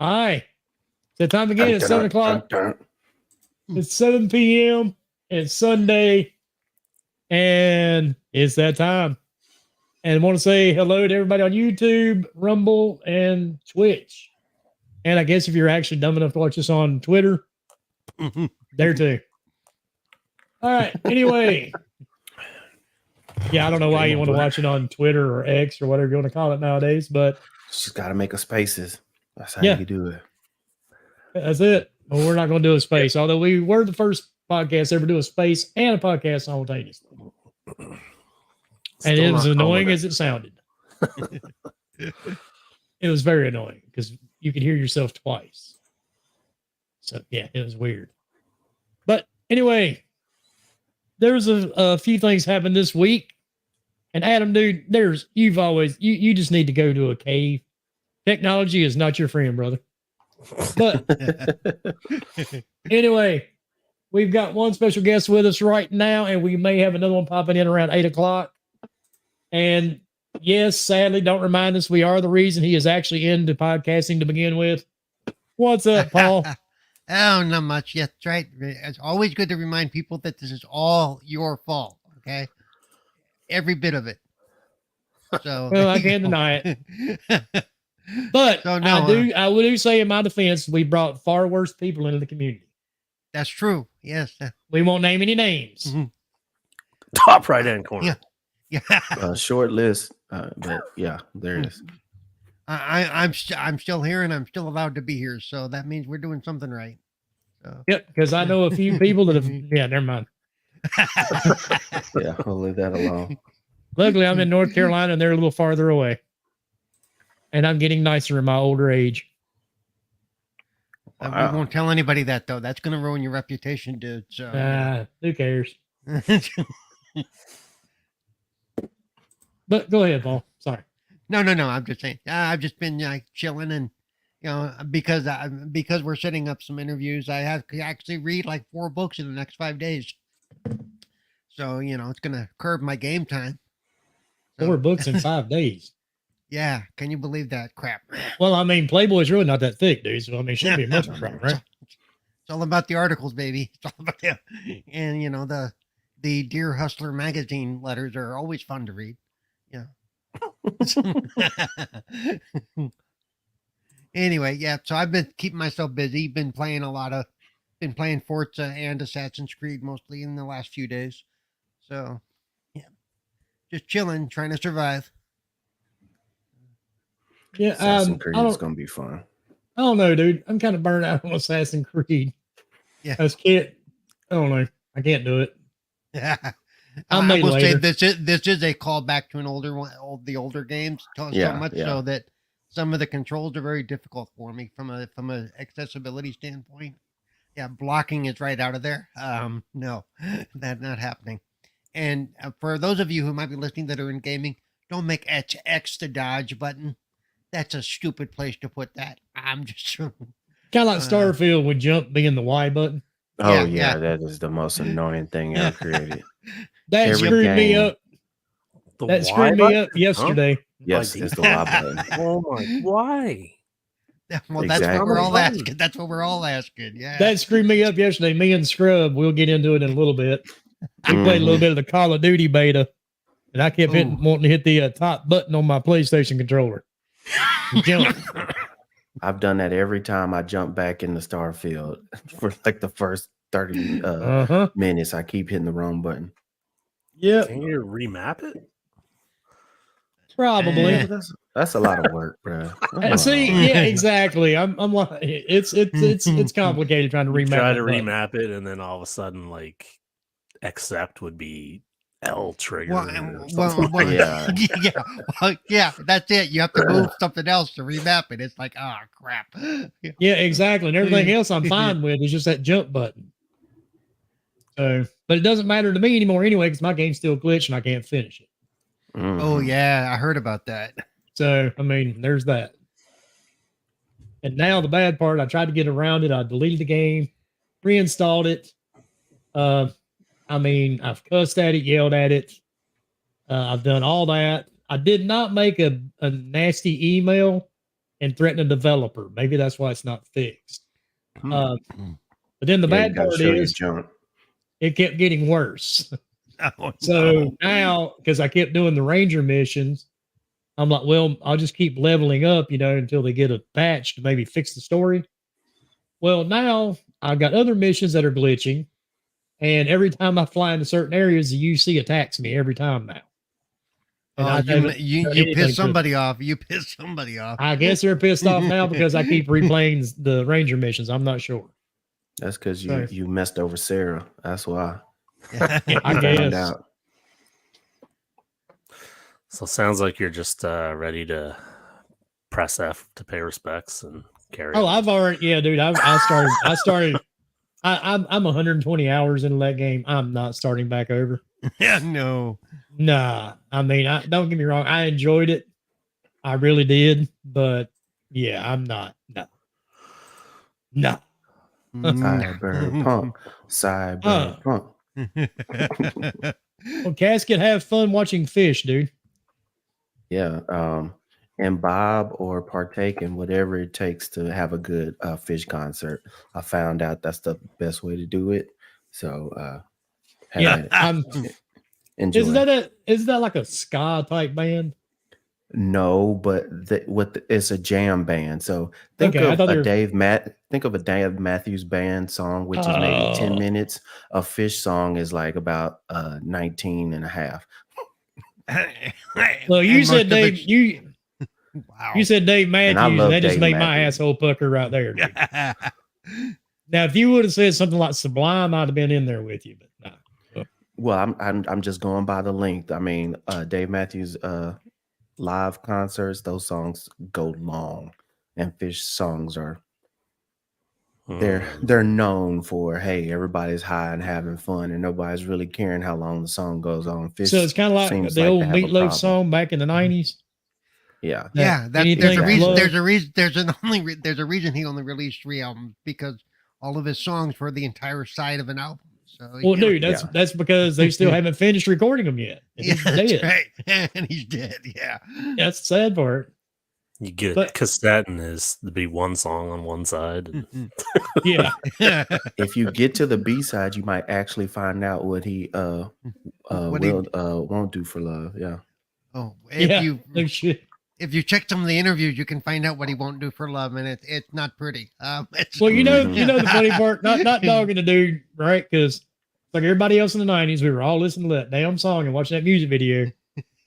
Hi. It's that time again. It's 7 o'clock. It's 7 p.m. It's Sunday. And it's that time. And I want to say hello to everybody on YouTube, Rumble, and Twitch. And I guess if you're actually dumb enough to watch this on Twitter, there too. All right. Anyway. Yeah, I don't know why you want to watch it on Twitter or X or whatever you want to call it nowadays, but just got to make a spaces. That's how you do it. That's it. Well, we're not going to do a space, although we were the first podcast to ever do a space and a podcast simultaneously. And it was annoying as it sounded. It was very annoying because you could hear yourself twice. So, yeah, it was weird. But anyway, there's a few things happened this week. And Adam, dude, you just need to go to a cave. Technology is not your friend, brother. But anyway, we've got one special guest with us right now, and we may have another one popping in around 8 o'clock. And yes, sadly, don't remind us we are the reason he is actually into podcasting to begin with. What's up, Paul? Oh, not much. Yeah, that's right. It's always good to remind people that this is all your fault. Okay. Every bit of it. So well, I can't deny it. But so, no, I would say in my defense, we brought far worse people into the community. That's true. Yes. We won't name any names. Mm-hmm. Top right hand corner. Yeah. Short list. But yeah, there it is. I'm still here and I'm still allowed to be here. So that means we're doing something right. So. Yep. Because I know a few people that have, yeah, never mind. Yeah, I'll leave that alone. Luckily, I'm in North Carolina and they're a little farther away. And I'm getting nicer in my older age. We won't tell anybody that, though. That's going to ruin your reputation, dude. So. Who cares? But go ahead, Paul. Sorry. No. I'm just saying. I've just been chilling, and because we're setting up some interviews, I have to actually read like 4 books in the next 5 days. So it's going to curb my game time. So. 4 books in 5 days. Yeah, can you believe that crap? Well, I mean, Playboy's really not that thick, dude. So I mean, it shouldn't be much of a problem, right? It's all about the articles, baby. It's all about them. And the Deer Hustler magazine letters are always fun to read. Yeah. Anyway, yeah. So I've been keeping myself busy. Been playing Forza and Assassin's Creed mostly in the last few days. So yeah, just chilling, trying to survive. Yeah, Assassin's Creed is gonna be fun. I don't know, dude. I'm kind of burned out on Assassin's Creed. Yeah, I don't know. I can't do it. Yeah, I will say this is a callback to the older games. So much so that some of the controls are very difficult for me from a accessibility standpoint. Yeah, blocking is right out of there. No, that's not happening. And for those of you who might be listening that are in gaming, don't make X the dodge button. That's a stupid place to put that. I'm just kind of like Starfield with jump being the Y button. Oh yeah, that is the most annoying thing ever created. That screwed me up. That screwed me up yesterday. Huh? Yes, it's the Y button. Oh my, why? Well, that's what we're all asking. That's what we're all asking. Yeah, that screwed me up yesterday. Me and Scrub, we'll get into it in a little bit. We played a little bit of the Call of Duty beta, and I kept wanting to hit the top button on my PlayStation controller. Jump. I've done that every time I jump back in the Starfield for like the first 30 minutes. I keep hitting the wrong button. Yeah. Can you remap it? Probably. That's a lot of work, bro. See, yeah, exactly. I'm like, it's complicated trying to remap. Try to remap it, and then all of a sudden, like, accept would be L trigger. Yeah, that's it. You have to move something else to remap it. It's like, oh crap. Yeah, exactly. And everything else I'm fine with is just that jump button. So, but it doesn't matter to me anymore anyway, because my game's still glitched and I can't finish it. Oh yeah, I heard about that. So, I mean, there's that. And now the bad part, I tried to get around it. I deleted the game, reinstalled it. I mean, I've cussed at it, yelled at it. I've done all that. I did not make a nasty email and threaten a developer. Maybe that's why it's not fixed. But then the bad part is it kept getting worse. So now, because I kept doing the Ranger missions, I'm like, well, I'll just keep leveling up, until they get a patch to maybe fix the story. Well, now I've got other missions that are glitching, and every time I fly into certain areas, the UC attacks me every time now. And you piss somebody off. You piss somebody off. I guess they're pissed off now because I keep replaying the Ranger missions. I'm not sure. That's because you messed over Sarah. That's why. I guess. So it sounds like you're just ready to press F to pay respects and carry. Oh, I've already, dude. I started. I'm 120 hours into that game. I'm not starting back over. Yeah, no. Nah, I mean, don't get me wrong. I enjoyed it. I really did. But yeah, I'm not. No. Cyberpunk. Well, Casket, have fun watching fish, dude. Yeah. Imbibe or partake in whatever it takes to have a good fish concert. I found out that's the best way to do it. So enjoy. Is that like a ska type band? No, but it's a jam band. So think of a Dave Matthews Band song, which is maybe 10 minutes. A Fish song is like about 19 and a half. Well, you said Dave, you said Dave Matthews, and that just made my asshole pucker right there. Now, if you would have said something like Sublime, I'd have been in there with you, but no. Well, I'm just going by the length. I mean, Dave Matthews live concerts, those songs go long, and Fish songs are they're known for, hey, everybody's high and having fun, and nobody's really caring how long the song goes on. Fish, so it's kind of like the old Meatloaf song back in the 90s. Yeah. There's a reason he only released 3 albums, because all of his songs were the entire side of an album. So, well, dude, that's because they still haven't finished recording them yet. And he's dead. Right. And he's dead. Yeah, that's the sad part. You get a cassette and there's to be one song on one side. And yeah. If you get to the B side, you might actually find out what he won't do for love. Yeah. Oh, if you check some of the interviews, you can find out what he won't do for love, and it's not pretty. Well, the funny part, not dogging the dude, right? Because like everybody else in the 90s, we were all listening to that damn song and watching that music video.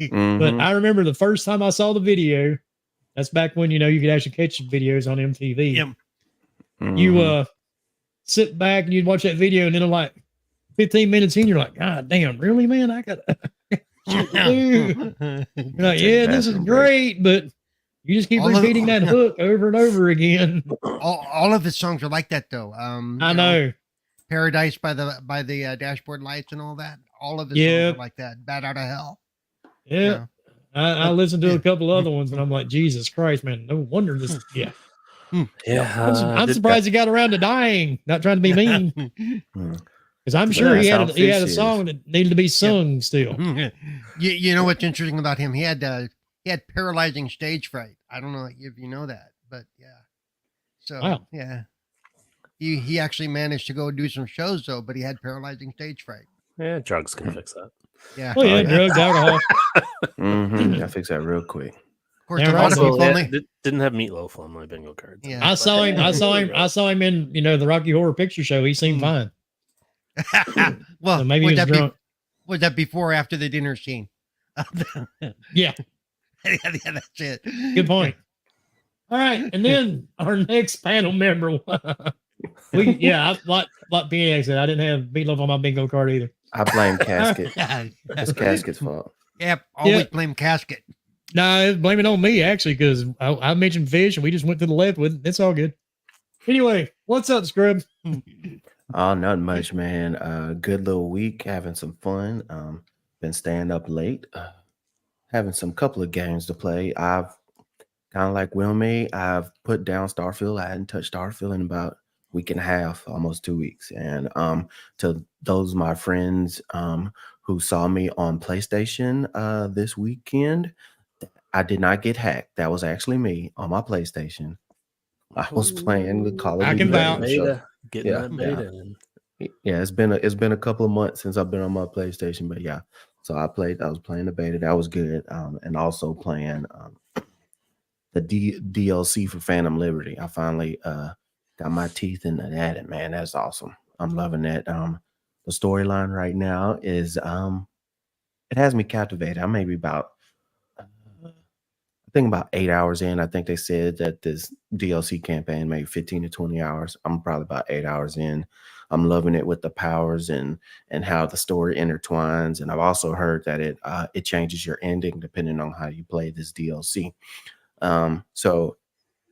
But I remember the first time I saw the video, that's back when, you could actually catch videos on MTV. Yep. You sit back and you'd watch that video, and then like 15 minutes in, you're like, God damn, really, man? I got you're like, yeah, this is great, but you just keep repeating that hook over and over again. All of his songs are like that, though. I know. Paradise by the Dashboard Lights and all that. All of his songs are like that. Bad Out of Hell. Yeah. I listened to a couple other ones, and I'm like, Jesus Christ, man! No wonder this. Yeah. I'm surprised he got around to dying. Not trying to be mean. Because I'm sure he had a song that needed to be sung still. You know what's interesting about him? He had paralyzing stage fright. I don't know if you know that, but yeah. So wow. Yeah, he actually managed to go do some shows though, but he had paralyzing stage fright. Yeah, drugs can fix that. Yeah. Oh yeah, drugs, alcohol. I fix that real quick. Of course, a lot of people didn't have Meatloaf on my bingo card. Yeah, I saw him in the Rocky Horror Picture Show. He seemed fine. Well, so maybe he was drunk. Was that before or after the dinner scene? Yeah. Yeah, that's it. Good point. All right, and then our next panel member. Like PNX said, I didn't have Meatloaf on my bingo card either. I blame Casket. It's Casket's fault. Yep, always blame Casket. No, blame it on me actually, because I mentioned fish and we just went to the left with it. It's all good. Anyway, what's up, Scrub? Oh, not much, man. Good little week, having some fun. Been staying up late, having some couple of games to play. I've kind of like Wilmy, I've put down Starfield. I hadn't touched Starfield in about a week and a half, almost 2 weeks. And to those of my friends who saw me on PlayStation this weekend, I did not get hacked. That was actually me on my PlayStation. I was playing the Call of I Duty can vouch. Beta, getting Yeah, that beta in. yeah, it's been a couple of months since I've been on my PlayStation, but yeah. So I was playing the beta. That was good. And also playing the DLC for Phantom Liberty. I finally got my teeth into that, and man, that's awesome. I'm loving that. The storyline right now is it has me captivated. I may be about I think about 8 hours in. I think they said that this DLC campaign maybe 15 to 20 hours. I'm probably about 8 hours in. I'm loving it with the powers and how the story intertwines. And I've also heard that it changes your ending depending on how you play this DLC. So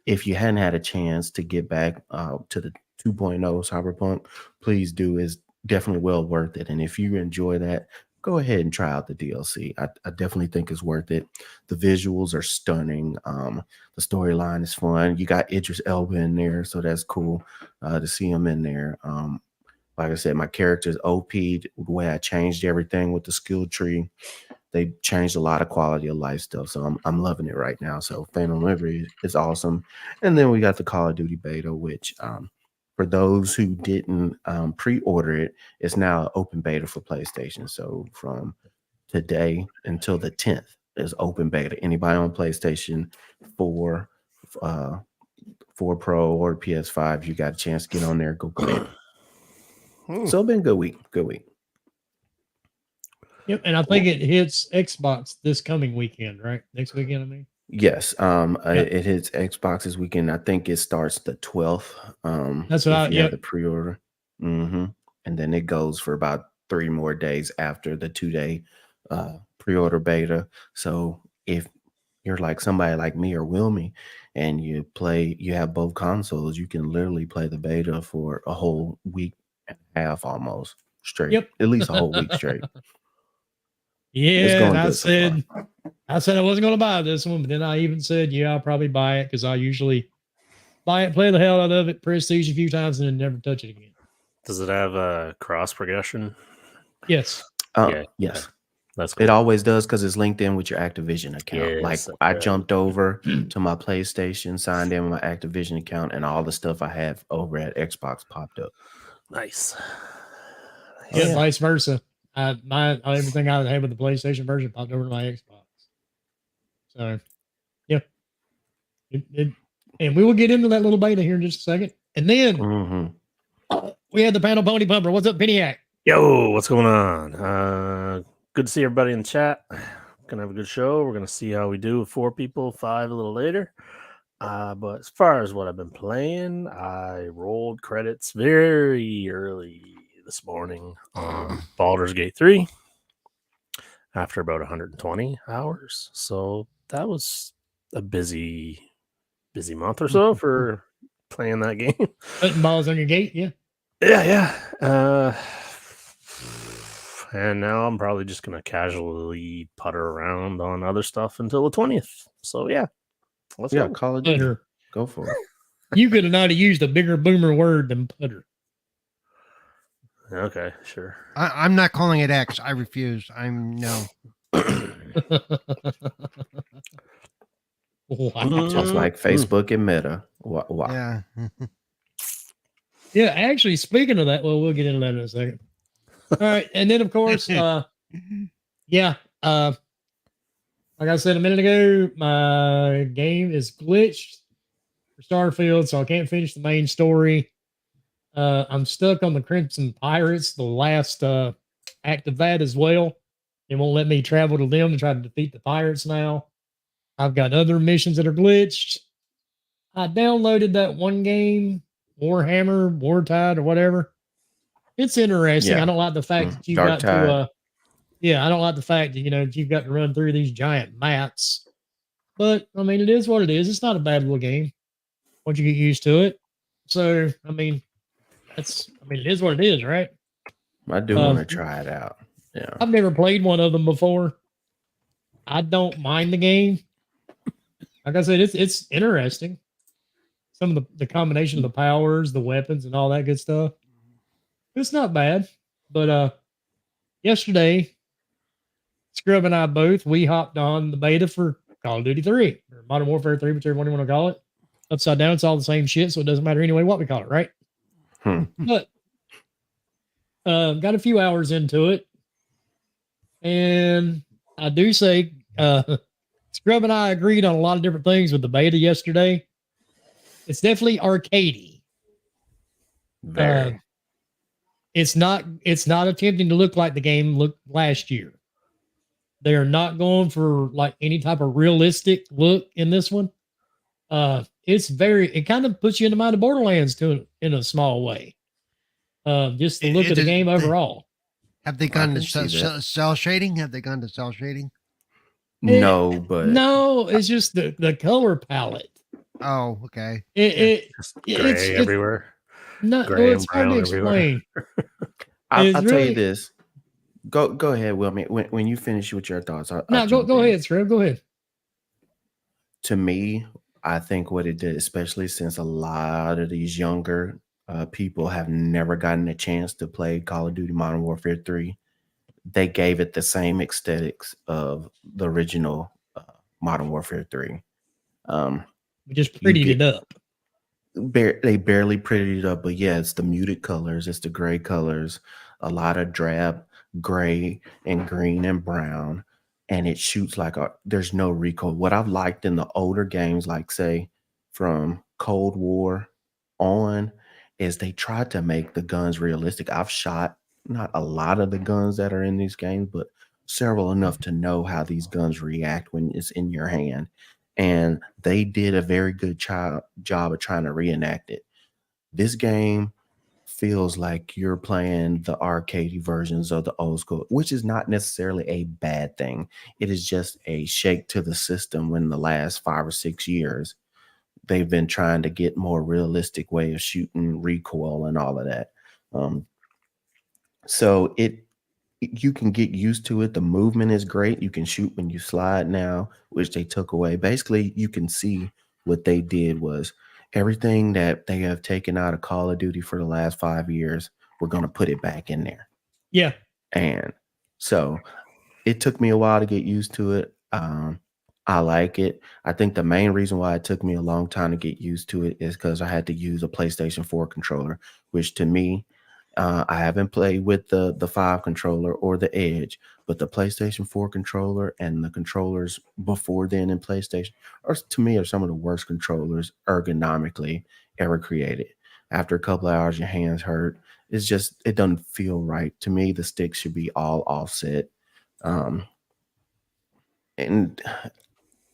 if you hadn't had a chance to get back to the 2.0 Cyberpunk, please do. It's definitely well worth it. And if you enjoy that, go ahead and try out the DLC. I definitely think it's worth it. The visuals are stunning. The storyline is fun. You got Idris Elba in there, so that's cool to see him in there. Like I said, my character's OP'd the way I changed everything with the skill tree. They changed a lot of quality of life stuff, so I'm loving it right now. So Phantom Liberty is awesome. And then we got the Call of Duty beta, which for those who didn't pre-order it, it's now open beta for PlayStation. So from today until the 10th is open beta. Anybody on PlayStation 4 Pro or PS5, you got a chance to get on there, go get it. So it's been a good week. Good week. Yep, and I think it hits Xbox this coming weekend, right? Next weekend, I mean. Yes, it hits Xbox this weekend. I think it starts the 12th. That's what you have the pre-order. And then it goes for about 3 more days after the 2-day pre-order beta. So if you're like somebody like me or Wilmy and you have both consoles, you can literally play the beta for a whole week and a half almost straight. Yep. At least a whole week straight. Yeah, and I said I wasn't going to buy this one, but then I even said, yeah, I'll probably buy it because I usually buy it, play the hell out of it, prestige a few times, and then never touch it again. Does it have a cross progression? Yes. Yes. That's cool. It always does because it's linked in with your Activision account. Yes, like I jumped over to my PlayStation, signed in with my Activision account, and all the stuff I have over at Xbox popped up. Nice. Yeah, vice versa. Everything I had with the PlayStation version popped over to my Xbox. So, yeah. And we will get into that little beta here in just a second. And then we had the panel pony pumper. What's up, Peniac? Yo, what's going on? Good to see everybody in the chat. Gonna have a good show. We're gonna see how we do with 4 people, 5 a little later. But as far as what I've been playing, I rolled credits very early this morning on Baldur's Gate 3 after about 120 hours. So that was a busy month or so for playing that game. Putting balls on your gate, yeah. Yeah. And now I'm probably just gonna casually putter around on other stuff until the 20th. So yeah. Let's go. Call it putter. Go for it. You could have not used a bigger boomer word than putter. Okay, sure. I'm not calling it X. I refuse. I'm no. Wow. Just like Facebook and Meta. Wow. Yeah. Yeah, actually, speaking of that, well, we'll get into that in a second. All right, and then of course, like I said a minute ago, my game is glitched for Starfield, so I can't finish the main story. I'm stuck on the Crimson Pirates, the last act of that as well. It won't let me travel to them to try to defeat the pirates now. I've got other missions that are glitched. I downloaded that one game, Warhammer, Wartide, or whatever. It's interesting. I don't like the fact that you've got to I don't like the fact that you've got to run through these giant maps. But I mean, it is what it is. It's not a bad little game once you get used to it. So I mean, it is what it is, right? I do want to try it out. Yeah. I've never played one of them before. I don't mind the game. Like I said, it's interesting. Some of the combination of the powers, the weapons, and all that good stuff. It's not bad. But yesterday, Scrub and I both, we hopped on the beta for Call of Duty 3 or Modern Warfare 3, whichever one you want to call it. Upside down, it's all the same shit, so it doesn't matter anyway what we call it, right? But got a few hours into it, and I do say Scrub and I agreed on a lot of different things with the beta yesterday. It's definitely arcadey. Very. It's not attempting to look like the game looked last year. They are not going for like any type of realistic look in this one. It kind of puts you in the mind of Borderlands in a small way. Just the look of the game overall. Have they gone to cell shading? Have they gone to cell shading? No, but no, it's just the color palette. Oh, okay. It's gray everywhere. It's hard to explain. I'll tell you this. Go ahead, Wilmy. When you finish with your thoughts, go ahead, Scrub. Go ahead. To me, I think what it did, especially since a lot of these younger people have never gotten a chance to play Call of Duty Modern Warfare 3, they gave it the same aesthetics of the original Modern Warfare 3. We just prettied it up. They barely prettied it up, but yeah, it's the muted colors, it's the gray colors, a lot of drab gray and green and brown, and it shoots like there's no recoil. What I've liked in the older games, like say from Cold War on, is they tried to make the guns realistic. I've shot not a lot of the guns that are in these games, but several enough to know how these guns react when it's in your hand. And they did a very good job of trying to reenact it. This game feels like you're playing the arcade versions of the old school, which is not necessarily a bad thing. It is just a shake to the system when the last 5 or 6 years they've been trying to get more realistic way of shooting, recoil, and all of that. So you can get used to it. The movement is great. You can shoot when you slide now, which they took away. Basically, you can see what they did was everything that they have taken out of Call of Duty for the last 5 years, we're going to put it back in there. Yeah. And so it took me a while to get used to it. I like it. I think the main reason why it took me a long time to get used to it is because I had to use a PlayStation 4 controller, which to me, I haven't played with the 5 controller or the Edge, but the PlayStation 4 controller and the controllers before then in PlayStation to me are some of the worst controllers ergonomically ever created. After a couple of hours, your hands hurt. It's just, it doesn't feel right. To me, the stick should be all offset.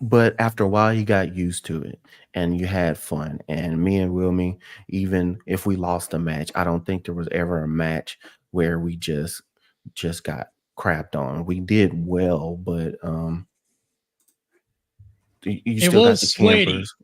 But after a while, you got used to it and you had fun. And me and Wilmy, even if we lost a match, I don't think there was ever a match where we just got crapped on. We did well, but you still got the sweaty. campers.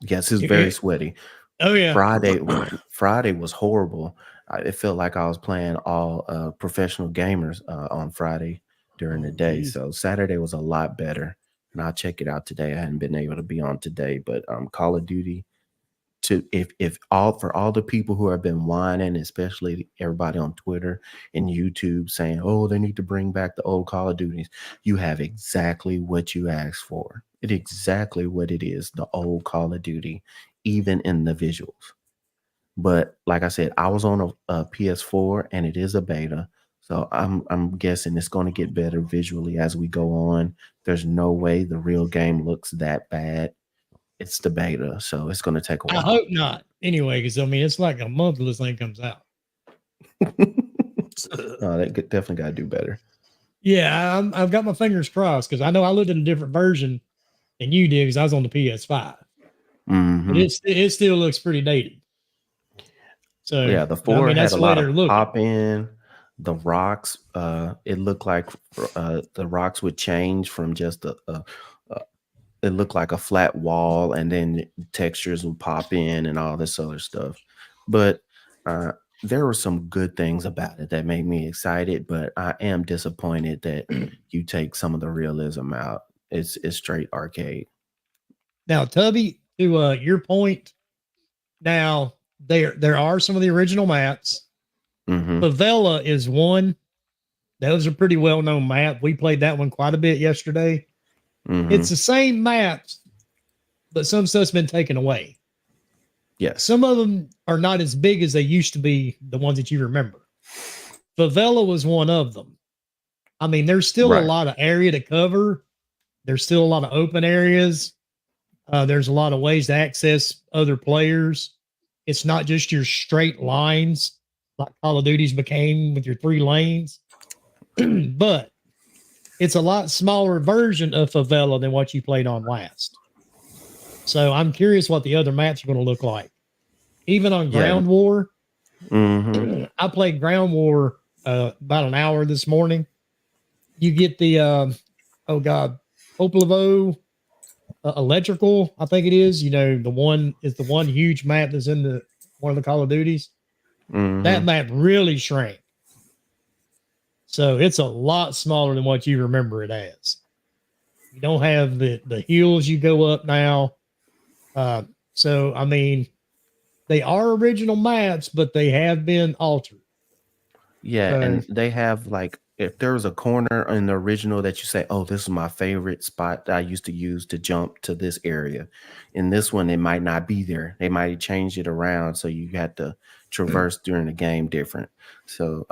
Yes, it's very sweaty. Oh yeah. Friday was horrible. It felt like I was playing all professional gamers on Friday during the day. So Saturday was a lot better. And I'll check it out today. I hadn't been able to be on today, but Call of Duty, for all the people who have been whining, especially everybody on Twitter and YouTube saying, oh, they need to bring back the old Call of Duties. You have exactly what you asked for. It's exactly what it is, the old Call of Duty, even in the visuals. But like I said, I was on a PS4 and it is a beta. So I'm guessing it's going to get better visually as we go on. There's no way the real game looks that bad. It's the beta, so it's going to take a while. I hope not. Anyway, because I mean, it's like a month till this thing comes out. They definitely got to do better. Yeah, I've got my fingers crossed because I know I looked at a different version than you did because I was on the PS5. Mm-hmm. But it still looks pretty dated. So yeah, the 4 had a lot of pop in. The rocks, it looked like the rocks would change from just it looked like a flat wall, and then textures would pop in and all this other stuff. But there were some good things about it that made me excited, but I am disappointed that you take some of the realism out. It's straight arcade. Now, Tubby, to your point, now there are some of the original maps. Mm-hmm. Favela is one. That was a pretty well-known map. We played that one quite a bit yesterday. It's the same maps, but some stuff's been taken away. Yes. Some of them are not as big as they used to be, the ones that you remember. Favela was one of them. I mean, there's still a lot of area to cover. There's still a lot of open areas. There's a lot of ways to access other players. It's not just your straight lines like Call of Duty's became with your 3 lanes, but it's a lot smaller version of Favela than what you played on last. So I'm curious what the other maps are going to look like. Even on Ground War, I played Ground War about an hour this morning. You get the, Oplevo Electrical, I think it is. You know, the one huge map that's in one of the Call of Duties. That map really shrank. So it's a lot smaller than what you remember it as. You don't have the hills you go up now. So, I mean, they are original maps, but they have been altered. Yeah, and they have, like, if there was a corner in the original that you say, oh, this is my favorite spot that I used to use to jump to this area. In this one, it might not be there. They might change it around, so you had to traverse during the game different. So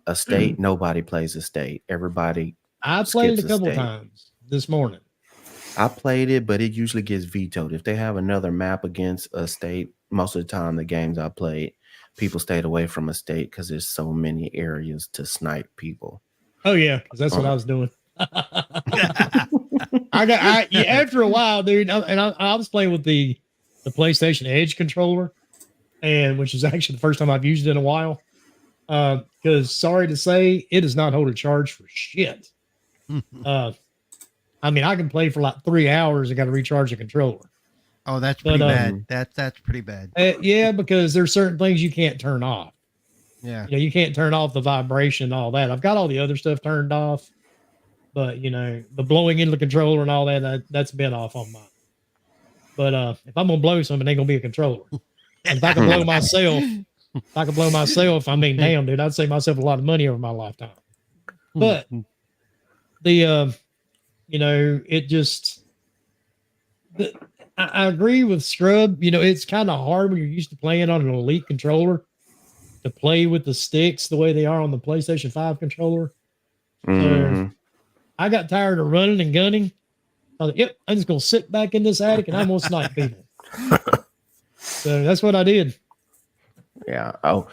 Estate, nobody plays Estate. Everybody I played it a couple times this morning. I played it, but it usually gets vetoed. If they have another map against Estate, most of the time the games I played, people stayed away from Estate because there's so many areas to snipe people. Oh yeah, because that's what I was doing. After a while, dude, I was playing with the PlayStation Edge controller, and which is actually the first time I've used it in a while. Because sorry to say, it does not hold a charge for shit. I mean, I can play for like 3 hours and got to recharge the controller. Oh, that's pretty bad. That's pretty bad. Yeah, because there's certain things you can't turn off. Yeah. You know, you can't turn off the vibration and all that. I've got all the other stuff turned off, but you know, the blowing into the controller and all that's been off on mine. But if I'm gonna blow something, it ain't gonna be a controller. If I can blow myself, I mean, damn, dude, I'd save myself a lot of money over my lifetime. But the you know, it just I agree with Scrub. You know, it's kind of hard when you're used to playing on an Elite controller to play with the sticks the way they are on the PlayStation 5 controller. So I got tired of running and gunning. I was like, yep, I'm just going to sit back in this attic and I'm going to snipe people. So that's what I did. Yeah. Oh,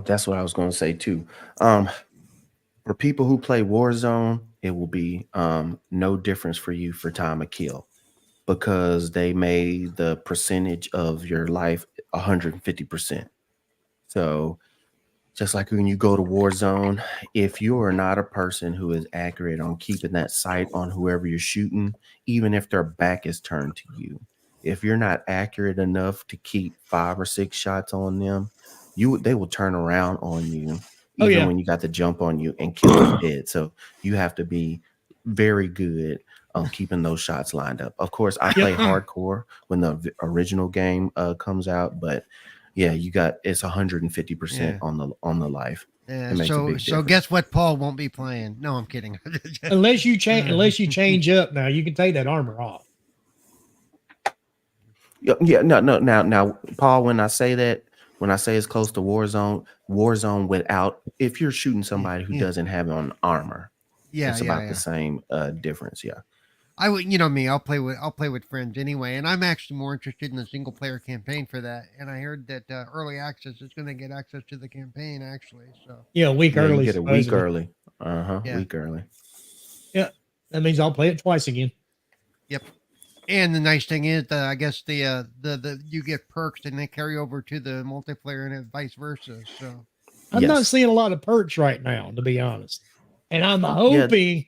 that's what I was going to say too. For people who play Warzone, it will be no difference for you for time of kill, because they made the percentage of your life 150%. So just like when you go to Warzone, if you are not a person who is accurate on keeping that sight on whoever you're shooting, even if their back is turned to you, if you're not accurate enough to keep 5 or 6 shots on them, they will turn around on you, even when you got the jump on you and kill you dead. So you have to be very good on keeping those shots lined up. Of course, I play hardcore when the original game comes out, but yeah, it's 150% on the life. Yeah, so guess what? Paul won't be playing. No, I'm kidding. unless you change up now, you can take that armor off. Yeah, no. Now, Paul, when I say it's close to Warzone without, if you're shooting somebody who doesn't have on armor, it's about the same difference. Yeah. I would, you know me, I'll play with friends anyway, and I'm actually more interested in the single player campaign for that. And I heard that early access is going to get access to the campaign actually. So a week early. You get a week early. Week early. Yeah, that means I'll play it twice again. Yep. And the nice thing is that I guess the you get perks and they carry over to the multiplayer and vice versa. So I'm not seeing a lot of perks right now, to be honest. And I'm hoping.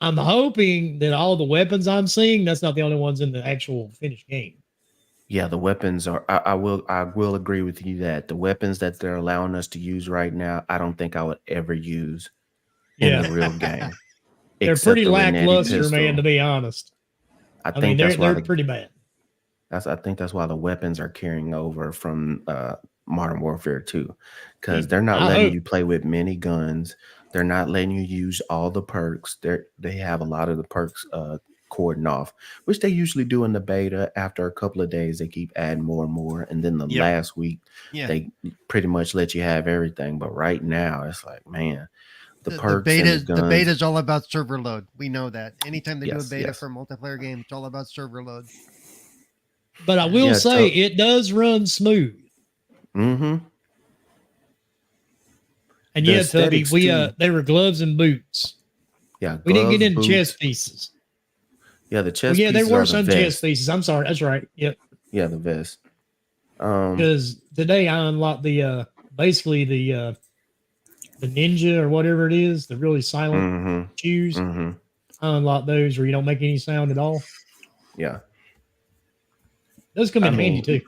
I'm hoping that all the weapons I'm seeing, that's not the only ones in the actual finished game. Yeah, the weapons are. I will agree with you that the weapons that they're allowing us to use right now, I don't think I would ever use in the real game. They're pretty lackluster, man. To be honest, I think they're pretty bad. I think that's why the weapons are carrying over from Modern Warfare 2, because they're not letting you play with many guns. They're not letting you use all the perks. They have a lot of the perks cordon off, which they usually do in the beta. After a couple of days, they keep adding more and more. And then the last week, they pretty much let you have everything. But right now, it's like, man, the beta is all about server load. We know that. Anytime they do a beta for a multiplayer game, it's all about server load. But I will say it does run smooth. Mm-hmm. And Tubby, they were gloves and boots. Yeah, we didn't get into chess pieces. Yeah, the chess pieces. There were some chess pieces. I'm sorry, that's right. Yep. Yeah, the vest. Because today I unlocked the basically the ninja or whatever it is, the really silent shoes. I unlocked those where you don't make any sound at all. Yeah. Those come in handy too.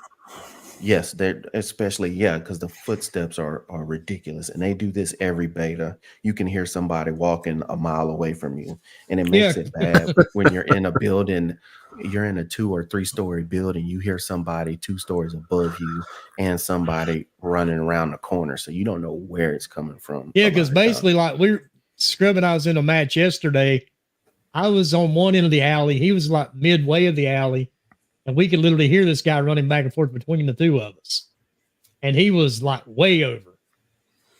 Yes, they're especially because the footsteps are ridiculous, and they do this every beta. You can hear somebody walking a mile away from you, and it makes it bad when you're in a building. You're in a 2 or 3 story building. You hear somebody 2 stories above you, and somebody running around the corner, so you don't know where it's coming from. Yeah, because basically, like Scrub and I was in a match yesterday. I was on one end of the alley. He was like midway of the alley. And we could literally hear this guy running back and forth between the two of us. And he was like way over.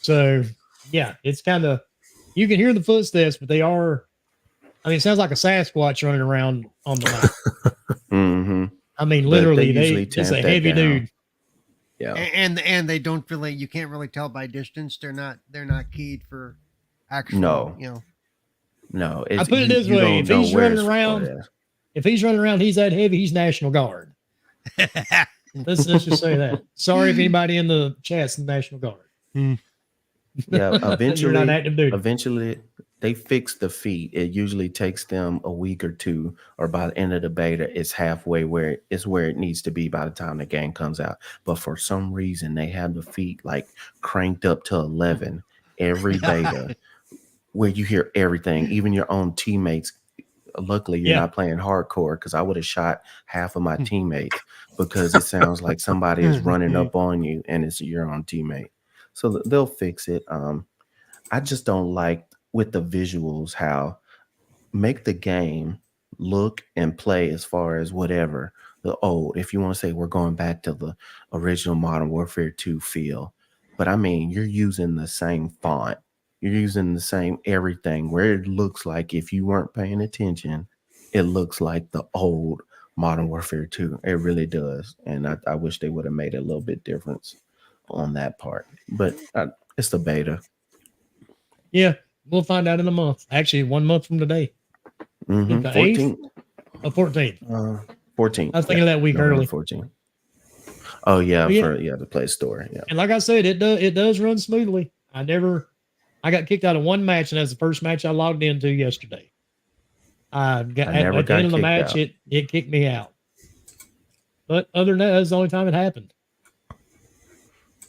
So, yeah, it's kind of, you can hear the footsteps, but they are, I mean, it sounds like a Sasquatch running around on the map. I mean, literally, it's a heavy dude. Yeah. And they don't really, you can't really tell by distance. They're not keyed for actual, No. I put it this way. If he's running around, he's that heavy, he's National Guard. let's just say that. Sorry if anybody in the chat's the National Guard. Yeah, eventually they fix the feet. It usually takes them a week or 2, or by the end of the beta, it's halfway where it needs to be by the time the game comes out. But for some reason, they have the feet like cranked up to 11 every beta, where you hear everything, even your own teammates. Luckily, you're not playing hardcore, because I would have shot half of my teammates, because it sounds like somebody is running up on you and it's your own teammate. So they'll fix it. I just don't like with the visuals how make the game look and play as far as whatever the old. If you want to say we're going back to the original Modern Warfare 2 feel, but I mean you're using the same font. You're using the same everything, where it looks like, if you weren't paying attention, it looks like the old Modern Warfare 2. It really does. And I wish they would have made a little bit difference on that part. But it's the beta. Yeah, we'll find out in a month. Actually, 1 month from today. 14th. 14th. 14th. I was thinking of that week early. 14th. Oh, yeah, for the Play Store. Yeah. And like I said, it does run smoothly. I got kicked out of one match, and that's the first match I logged into yesterday. At the end of the match, it kicked me out. But other than that, that's the only time it happened.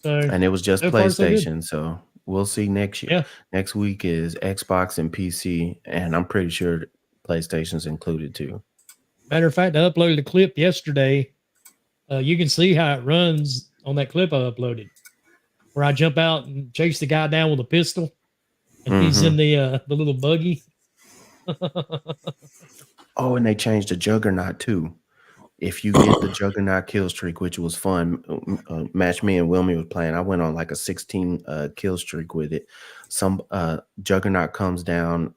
So, and it was just PlayStation, so we'll see next year. Yeah. Next week is Xbox and PC, and I'm pretty sure PlayStation's included too. Matter of fact, I uploaded a clip yesterday. You can see how it runs on that clip I uploaded, where I jump out and chase the guy down with a pistol. And he's in the little buggy. Oh, and they changed the Juggernaut too. If you get the Juggernaut kill streak, which was fun, match me and Wilmy was playing. I went on like a 16 kill streak with it. Some Juggernaut comes down.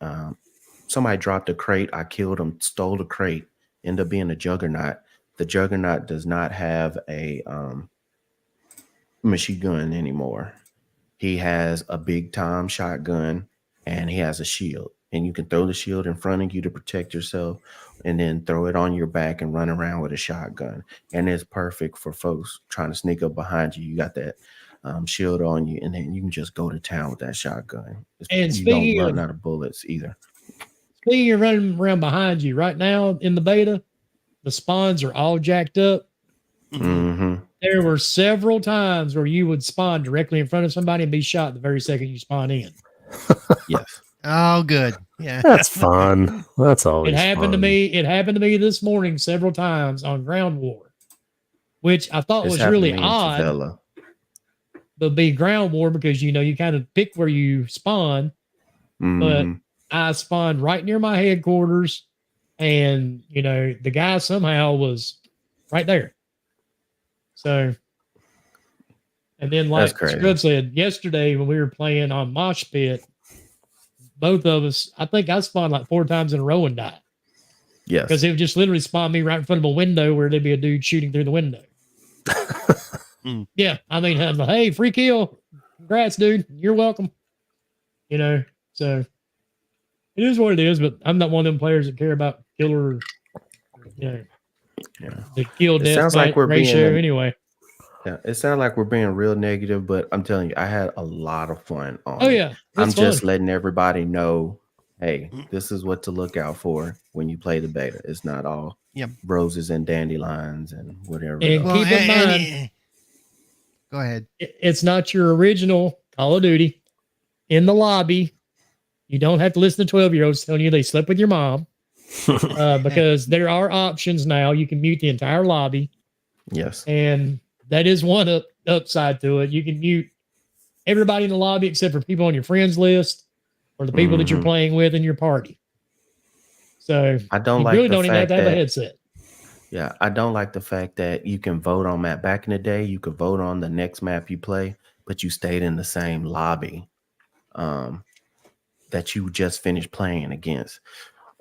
Somebody dropped a crate. I killed him, stole the crate, ended up being a Juggernaut. The Juggernaut does not have a machine gun anymore. He has a big time shotgun, and he has a shield, and you can throw the shield in front of you to protect yourself, and then throw it on your back and run around with a shotgun. And it's perfect for folks trying to sneak up behind you. You got that shield on you, and then you can just go to town with that shotgun. And you don't run out of bullets either. Speaking of running around behind you, right now in the beta, the spawns are all jacked up. There were several times where you would spawn directly in front of somebody and be shot the very second you spawn in. Yes. Oh, good. Yeah. That's fun. That's always It happened fun. to me. It happened to me this morning several times on Ground War, which I thought was really odd. But be Ground War because, you kind of pick where you spawn. But I spawned right near my headquarters, And, the guy somehow was right there. So, and then like Scrub said, yesterday when we were playing on Mosh Pit, both of us, I think I spawned like 4 times in a row and died. Yes. Because it would just literally spawn me right in front of a window where there'd be a dude shooting through the window. Yeah. I mean, I'm like, hey, free kill. Congrats, dude. You're welcome. So it is what it is, but I'm not one of them players that care about killer, the kill death ratio anyway. Yeah, it sounds like we're being real negative, but I'm telling you, I had a lot of fun on Oh, yeah. I'm just letting everybody know, hey, this is what to look out for when you play the beta. It's not all roses and dandelions and whatever. And keep in mind, go ahead. It's not your original Call of Duty. In the lobby, you don't have to listen to 12-year-olds telling you they slept with your mom. Because there are options now. You can mute the entire lobby. Yes. And that is one upside to it. You can mute everybody in the lobby except for people on your friends list or the people that you're playing with in your party. So I don't you like really don't even have to have a headset. Yeah, I don't like the fact that you can vote on map. Back in the day, you could vote on the next map you play, but you stayed in the same lobby that you just finished playing against.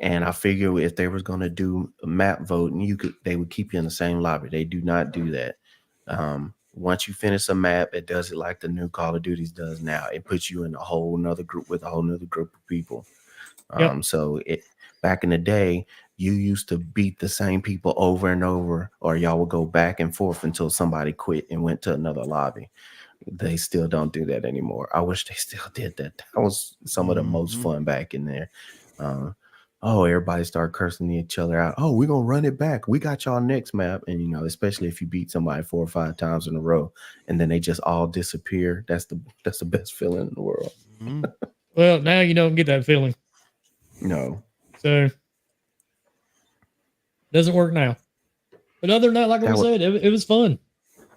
And I figure if they was going to do a map voting, they would keep you in the same lobby. They do not do that. Once you finish a map, it does it like the new Call of Duties does now. It puts you in a whole nother group with a whole nother group of people. So back in the day, you used to beat the same people over and over, or y'all would go back and forth until somebody quit and went to another lobby. They still don't do that anymore. I wish they still did that. That was some of the most fun back in there. Everybody start cursing each other out. Oh, we're gonna run it back. We got y'all next map. And especially if you beat somebody 4 or 5 times in a row and then they just all disappear. That's the best feeling in the world. Well, now you don't get that feeling. No. So doesn't work now. But other than that, like I said, it was fun.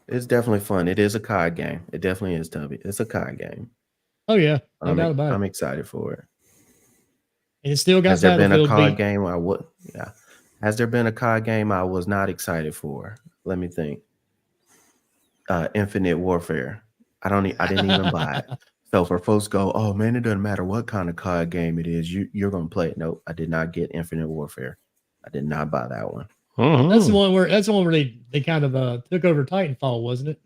It's definitely fun. It is a COD game. It definitely is, Tubby. It's a COD game. Oh yeah, no doubt about it. I'm excited for it. And it still got Has there been a COD game Has there been a COD game I was not excited for? Let me think. Infinite Warfare. I didn't even buy it. So for folks go, oh man, it doesn't matter what kind of COD game it is, you're gonna play it. Nope, I did not get Infinite Warfare. I did not buy that one. That's the one where they kind of took over Titanfall, wasn't it?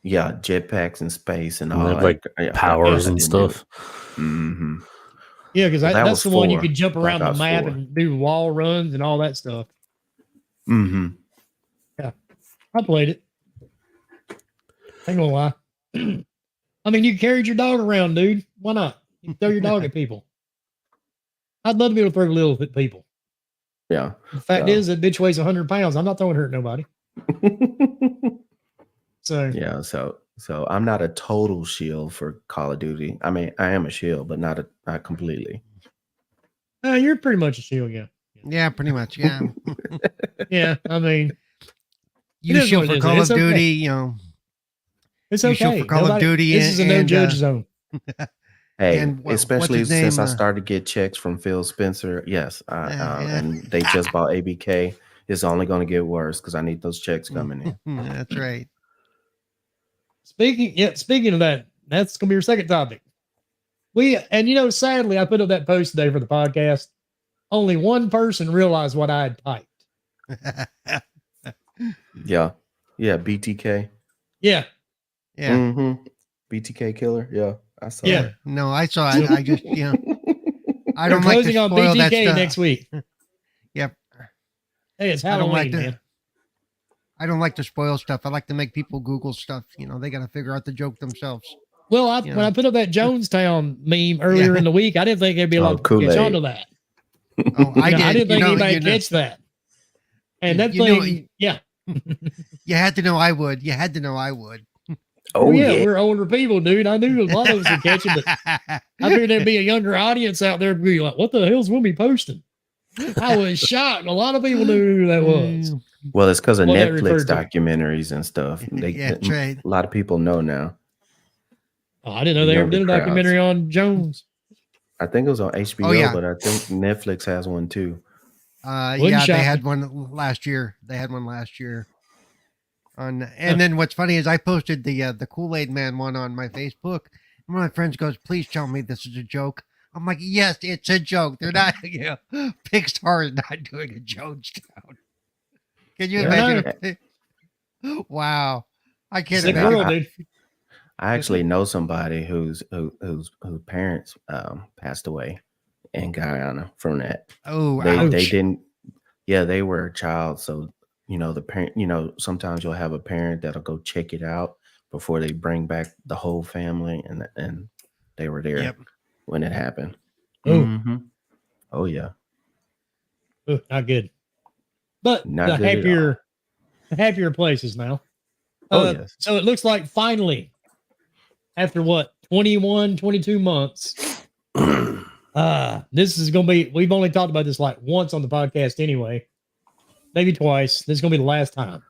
Yeah, jetpacks in space and all like powers and stuff. Yeah, because that's the one you could jump around the map and do wall runs and all that stuff. Yeah, I played it. Ain't gonna lie. I mean, you carried your dog around, dude. Why not? You throw your dog at people. I'd love to be able to throw little at people. Yeah. The fact is, that bitch weighs 100 pounds. I'm not throwing her at nobody. So I'm not a total shield for Call of Duty. I mean, I am a shield, but not completely. You're pretty much a shield, yeah. Yeah, pretty much, yeah. Yeah, I mean, you shield for Call of Duty, It's okay. You shield for Call of Duty. This is a no judge zone. Hey, especially since I started to get checks from Phil Spencer. Yes, and they just bought ABK. It's only going to get worse because I need those checks coming in. That's right. Speaking of that, that's going to be your second topic. Sadly, I put up that post today for the podcast. Only one person realized what I had typed. Yeah, BTK. Yeah. BTK killer. Yeah. I saw it. No, I saw it. I just, I don't like to spoil on BTK that stuff. next week. Yep. Hey, it's Halloween, man. I don't like to spoil stuff. I like to make people Google stuff. They got to figure out the joke themselves. Well, when I put up that Jonestown meme earlier in the week, I didn't think there'd be a lot of catch on to that. Oh, I did. I didn't think anybody catch that. And that thing, You had to know I would. You had to know I would. Oh yeah, we're older people, dude. I knew a lot of us would catch it, but I figured there'd be a younger audience out there be like, what the hell's Wimmy posting? I was shocked. A lot of people knew who that was. Well, it's because of Netflix documentaries and stuff. A lot of people know now. Oh, I didn't know they ever did a documentary on Jones. I think it was on HBO, but I think Netflix has one too. Yeah, they had one last year. And then what's funny is I posted the Kool-Aid Man one on my Facebook. And one of my friends goes, "Please tell me this is a joke." I'm like, "Yes, it's a joke. They're not, Pixar is not doing a Jonestown." Can you imagine? Wow, I can't imagine. I actually know somebody whose parents passed away in Guyana from that. Oh, they didn't. Yeah, they were a child, so the parent. Sometimes you'll have a parent that'll go check it out before they bring back the whole family, and they were there when it happened. Oh yeah. Ooh, not good. But not the happier places now. Yes. So it looks like finally, after 21, 22 months, this is going to be, we've only talked about this like once on the podcast anyway, maybe twice. This is going to be the last time.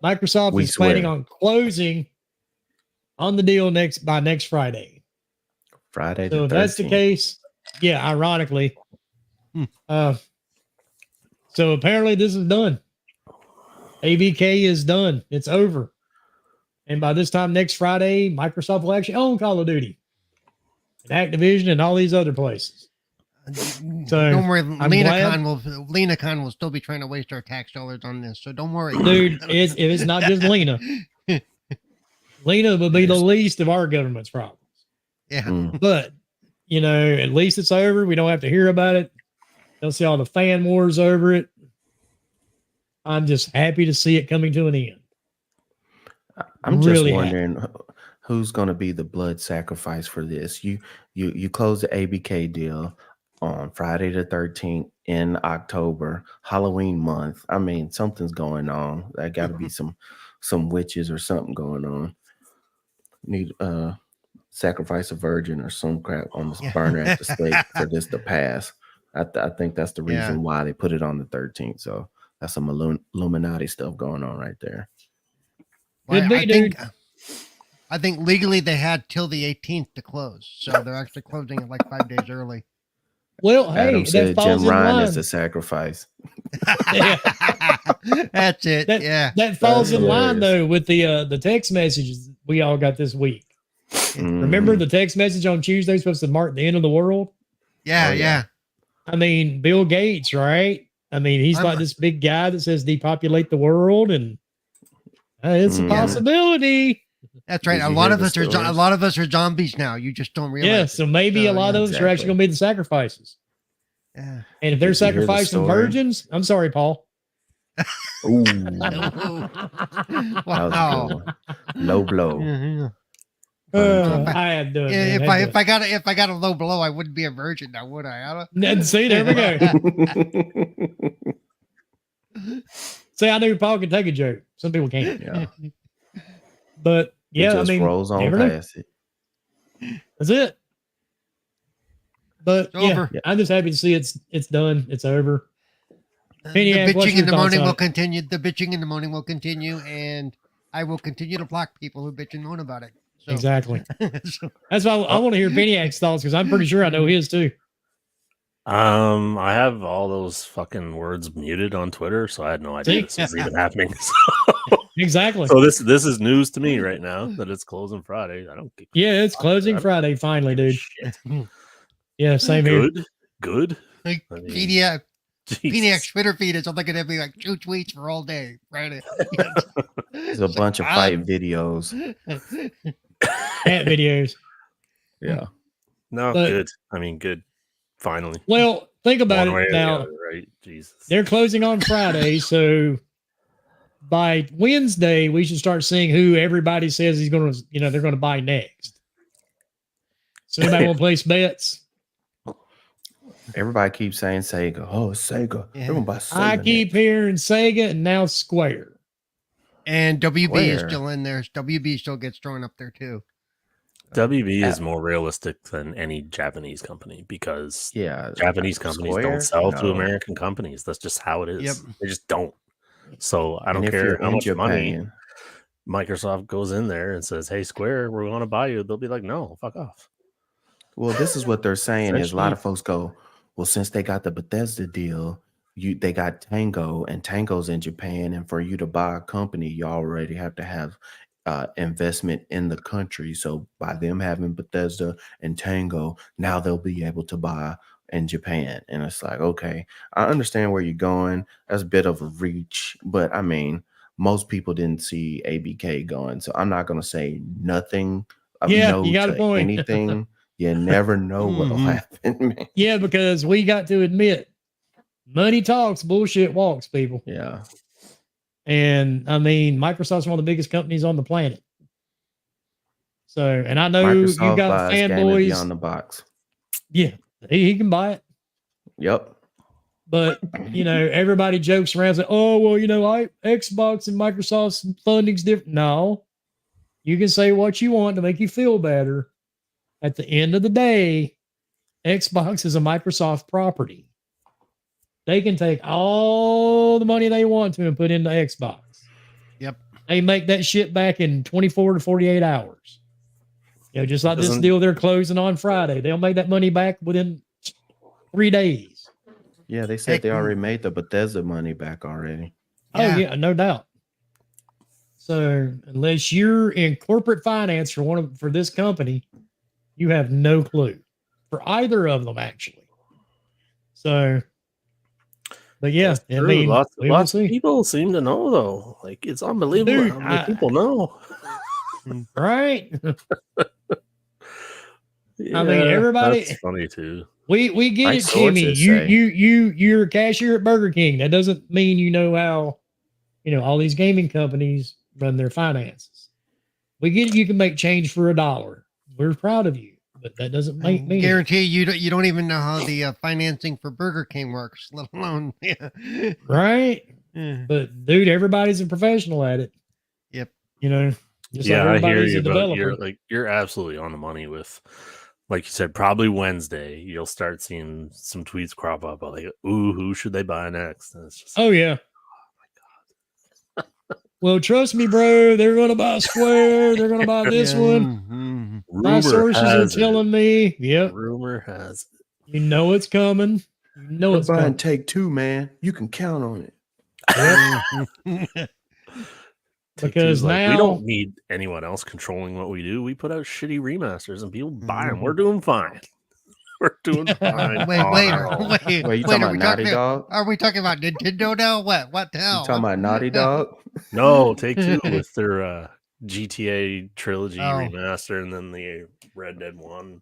Microsoft is planning on closing on the deal by next Friday. Friday. So if that's the case, yeah, ironically. So apparently this is done. ABK is done. It's over. And by this time next Friday, Microsoft will actually own Call of Duty and Activision and all these other places. So don't worry, Lena Khan will still be trying to waste our tax dollars on this. So don't worry, dude. It's not just Lena. Lena will be the least of our government's problems. Yeah, but at least it's over. We don't have to hear about it. Don't see all the fan wars over it. I'm just happy to see it coming to an end. I'm really just wondering who's going to be the blood sacrifice for this. You close the ABK deal on Friday the 13th in October, Halloween month. I mean, something's going on. There got to be some witches or something going on. Need sacrifice a virgin or some crap on the burner at the stake for this to pass. I think that's the reason why they put it on the 13th. So that's some Illuminati stuff going on right there. Well, I think legally they had till the 18th to close, so they're actually closing it like 5 days early. Well, Adam hey, said Jim Ryan is the sacrifice. That's it. That falls in line though with the text messages we all got this week. Remember the text message on Tuesday was supposed to mark the end of the world? Yeah. I mean, Bill Gates, right? I mean, he's like this big guy that says depopulate the world, and it's a possibility. That's right. A lot of us are zombies now. You just don't realize. Yeah, so maybe a lot of us are actually going to be the sacrifices. Yeah. And if they're sacrificing virgins, I'm sorry, Paul. Ooh. Wow. Low blow. I had done. If I got a low blow, I wouldn't be a virgin now, would I? See, there we go. See, I knew Paul could take a joke. Some people can't. Yeah. But yeah, I mean, rolls on past it. That's it. But I'm just happy to see it's done. It's over. The bitching in the morning will continue. The bitching in the morning will continue, and I will continue to block people who bitch and moan about it. So. Exactly. That's why I want to hear Peniac's thoughts, because I'm pretty sure I know his too. I have all those fucking words muted on Twitter, so I had no idea this was even happening. Exactly. So this is news to me right now that it's closing Friday. I don't. Yeah, it's closing Friday finally, dude. Shit. Yeah, same here. Good. Like Peniac's Twitter feed is only going to be like 2 tweets for all day. Right. There's a bunch of fight videos. Cat videos. Yeah. No, good. I mean, good. Finally. Well, think about it now. Right? Jesus. They're closing on Friday, so by Wednesday we should start seeing who everybody says he's going to, they're going to buy next. So anybody want to place bets? Everybody keeps saying Sega. Oh, Sega. Yeah. They're going to buy Sega. I keep hearing Sega and now Square. And WB is still in there. WB still gets thrown up there too. WB is more realistic than any Japanese company because Japanese companies don't sell to American companies. That's just how it is. Yep. They just don't. So I don't care how much money Microsoft goes in there and says, "Hey, Square, we're going to buy you." They'll be like, "No, fuck off." Well, this is what they're saying is a lot of folks go, well, since they got the Bethesda deal, they got Tango, and Tango's in Japan, and for you to buy a company, you already have to have investment in the country. So by them having Bethesda and Tango, now they'll be able to buy in Japan. And it's like, okay, I understand where you're going. That's a bit of a reach, but I mean, most people didn't see ABK going, so I'm not gonna say nothing. Yeah, you got a point. Anything. You never know what'll happen, man. Yeah, because we got to admit, money talks, bullshit walks, people. Yeah. And I mean, Microsoft's one of the biggest companies on the planet. So, and I know you got fanboys on the box. Yeah, he can buy it. Yep. But everybody jokes around and say, "Oh, well, Xbox and Microsoft's funding's different." No, you can say what you want to make you feel better. At the end of the day, Xbox is a Microsoft property. They can take all the money they want to and put into Xbox. Yep. They make that shit back in 24 to 48 hours. Just like this deal they're closing on Friday. They'll make that money back within 3 days. Yeah, they said they already made the Bethesda money back already. Oh, yeah, no doubt. So unless you're in corporate finance for this company, you have no clue for either of them, actually. So... But yeah, I mean, lots of people seem to know, though. Like, it's unbelievable how many people know. Right? I mean, everybody. That's funny too. We get it, Jimmy. You're a cashier at Burger King. That doesn't mean you know how, all these gaming companies run their finances. We get it. You can make change for $1. We're proud of you. But that doesn't make me guarantee you don't even know how the financing for Burger King works, let alone right. But dude, everybody's a professional at it. Yep. Just like everybody's a developer. You're absolutely on the money with, like you said, probably Wednesday you'll start seeing some tweets crop up like, "Ooh, who should they buy next?" And it's just, oh yeah. Well, trust me, bro. They're going to buy Square. They're going to buy this one. My sources are telling me. Yep. Rumor has it. You know it's coming. You know it's coming. Take-Two, man. You can count on it. Yep. Because now we don't need anyone else controlling what we do. We put out shitty remasters and people buy them. We're doing fine. We're doing fine. Wait, you talking about Naughty Dog? Are we talking about Nintendo now? What the hell? You talking about Naughty Dog? No, Take-Two with their GTA trilogy remaster and then the Red Dead 1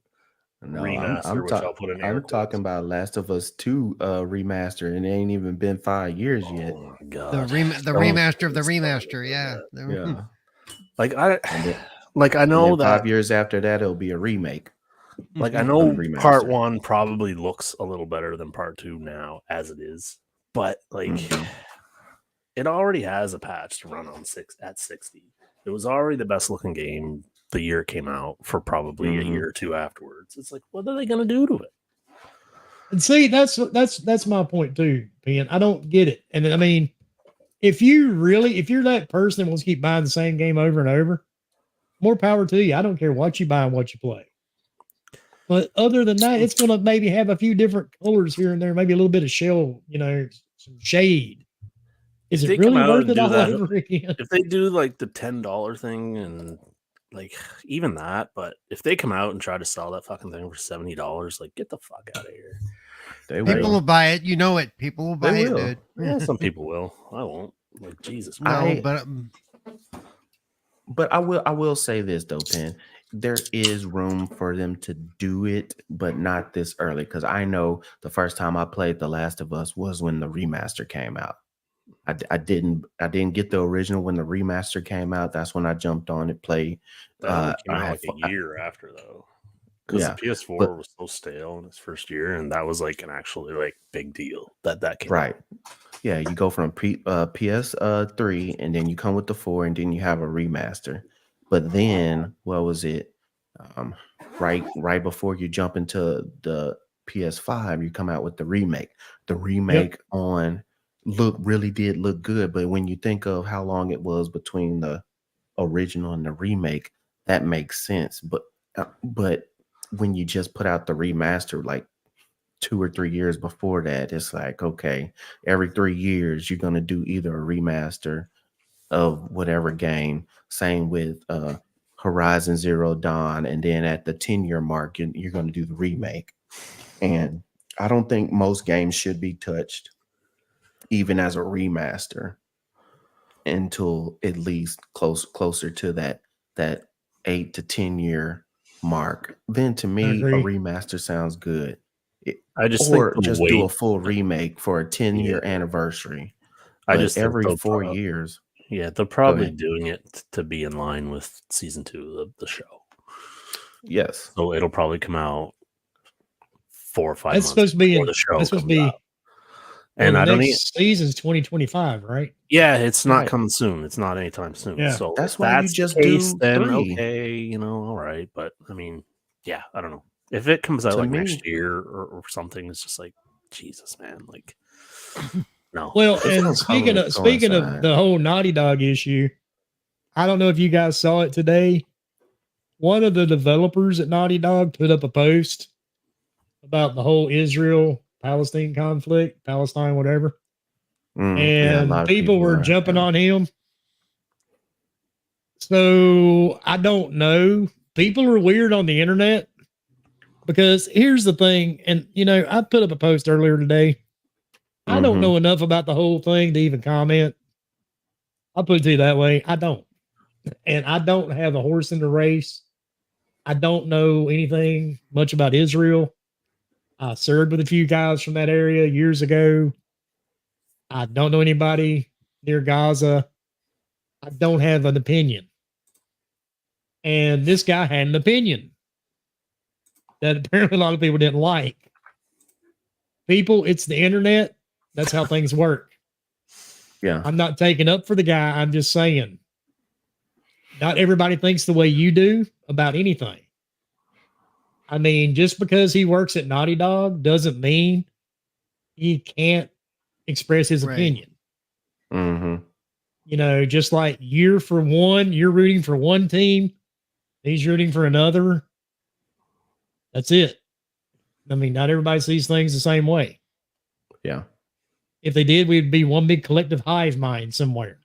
remaster, which I'll put in air quotes. talking about Last of Us 2 remaster, and it ain't even been 5 years yet. Oh my God. The remaster of the remaster, yeah. I know that 5 years after that it'll be a remake. Like, I know part 1 probably looks a little better than part 2 now as it is, but it already has a patch to run on 60. It was already the best looking game the year it came out for probably a year or two afterwards. It's like, what are they going to do to it? And see, that's my point too, Ben. I don't get it. And I mean, if you're that person that wants to keep buying the same game over and over, more power to you. I don't care what you buy and what you play. But other than that, it's going to maybe have a few different colors here and there, maybe a little bit of shell, some shade. Is it really worth it all over again? If they do like the $10 thing and like even that, but if they come out and try to sell that fucking thing for $70, like get the fuck out of here. People will buy it. You know it. People will buy it, dude. Yeah, some people will. I won't. Like Jesus. But I will say this though, Penn. There is room for them to do it, but not this early. Because I know the first time I played The Last of Us was when the remaster came out. I didn't get the original when the remaster came out. That's when I jumped on it, played. Came out like a year after though, because the PS4 was so stale in its first year, and that was like an actually like big deal that came out. Yeah, you go from PS3, and then you come with the 4, and then you have a remaster. But then, what was it? Right before you jump into the PS5, you come out with the remake. The remake really did look good, but when you think of how long it was between the original and the remake, that makes sense. But when you just put out the remaster like 2 or 3 years before that, it's like, okay, every 3 years you're gonna do either a remaster of whatever game. Same with Horizon Zero Dawn, and then at the 10-year mark, you're gonna do the remake. And I don't think most games should be touched, even as a remaster, until at least closer to that 8 to 10 year mark. Then to me, a remaster sounds good. I just or just do a full remake for a 10-year anniversary. I just every 4 years. Yeah, they're probably doing it to be in line with season 2 of the show. Yes. So it'll probably come out 4 or 5 months. That's supposed to be the show. That's supposed to be. And I don't need season's 2025, right? Yeah, it's not coming soon. It's not anytime soon. Yeah. So that's why you just do 3. Okay, all right. But I mean, yeah, I don't know. If it comes out next year or something, it's just like, Jesus, man. Like, no. Well, and speaking of the whole Naughty Dog issue, I don't know if you guys saw it today. One of the developers at Naughty Dog put up a post about the whole Israel-Palestine conflict, Palestine, whatever. And people were jumping on him. So I don't know. People are weird on the internet because here's the thing. And, I put up a post earlier today. I don't know enough about the whole thing to even comment. I'll put it to you that way. I don't. And I don't have a horse in the race. I don't know anything much about Israel. I served with a few guys from that area years ago. I don't know anybody near Gaza. I don't have an opinion. And this guy had an opinion that apparently a lot of people didn't like. People, it's the internet. That's how things work. Yeah. I'm not taking up for the guy. I'm just saying, not everybody thinks the way you do about anything. I mean, just because he works at Naughty Dog doesn't mean he can't express his opinion. Mm-hmm. Just like you're rooting for one team, he's rooting for another. That's it. I mean, not everybody sees things the same way. Yeah. If they did, we'd be one big collective hive mind somewhere.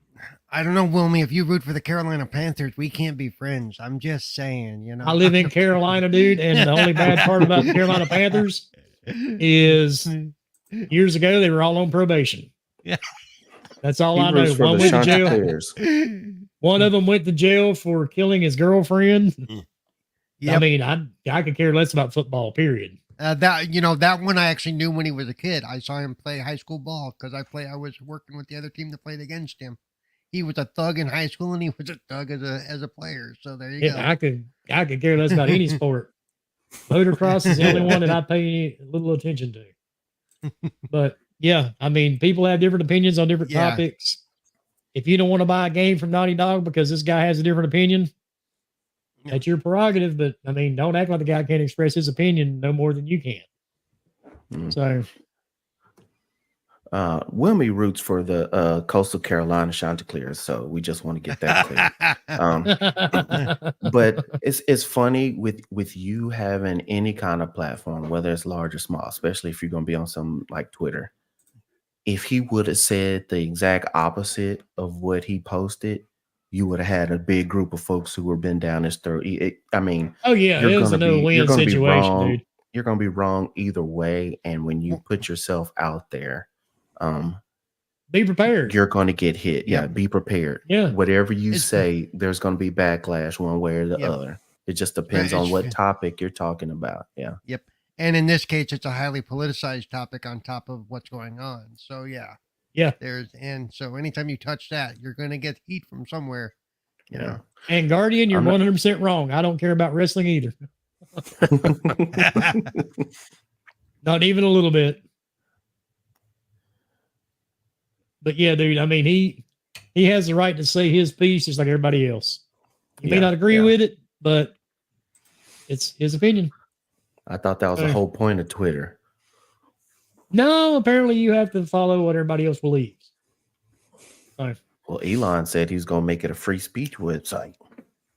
I don't know, Wilmy, if you root for the Carolina Panthers, we can't be friends. I'm just saying, I live in Carolina, dude, and the only bad part about the Carolina Panthers is years ago they were all on probation. Yeah. That's all I know. One went to jail. One of them went to jail for killing his girlfriend. Yep. I mean, I could care less about football, period. That one I actually knew when he was a kid. I saw him play high school ball because I was working with the other team that played against him. He was a thug in high school and he was a thug as a player. So there you go. I could care less about any sport. Motocross is the only one that I pay a little attention to. But yeah, I mean, people have different opinions on different topics. If you don't want to buy a game from Naughty Dog because this guy has a different opinion, that's your prerogative. But I mean, don't act like the guy can't express his opinion no more than you can. So Wilmy roots for the Coastal Carolina Chanticleers, so we just want to get that clear. But it's funny with you having any kind of platform, whether it's large or small, especially if you're going to be on something like Twitter. If he would have said the exact opposite of what he posted, you would have had a big group of folks who were been down his throat. I mean, it was a no-win situation, dude. You're going to be wrong either way, and when you put yourself out there, be prepared. You're going to get hit. Yeah, be prepared. Yeah, whatever you say, there's going to be backlash one way or the other. It just depends on what topic you're talking about. Yeah. Yep. And in this case, it's a highly politicized topic on top of what's going on. So yeah. So anytime you touch that, you're going to get heat from somewhere. Yeah. And Guardian, you're 100% wrong. I don't care about wrestling either. Not even a little bit. But yeah, dude, I mean, he has the right to say his piece just like everybody else. You may not agree with it, but it's his opinion. I thought that was the whole point of Twitter. No, apparently you have to follow what everybody else believes. Well, Elon said he's going to make it a free speech website.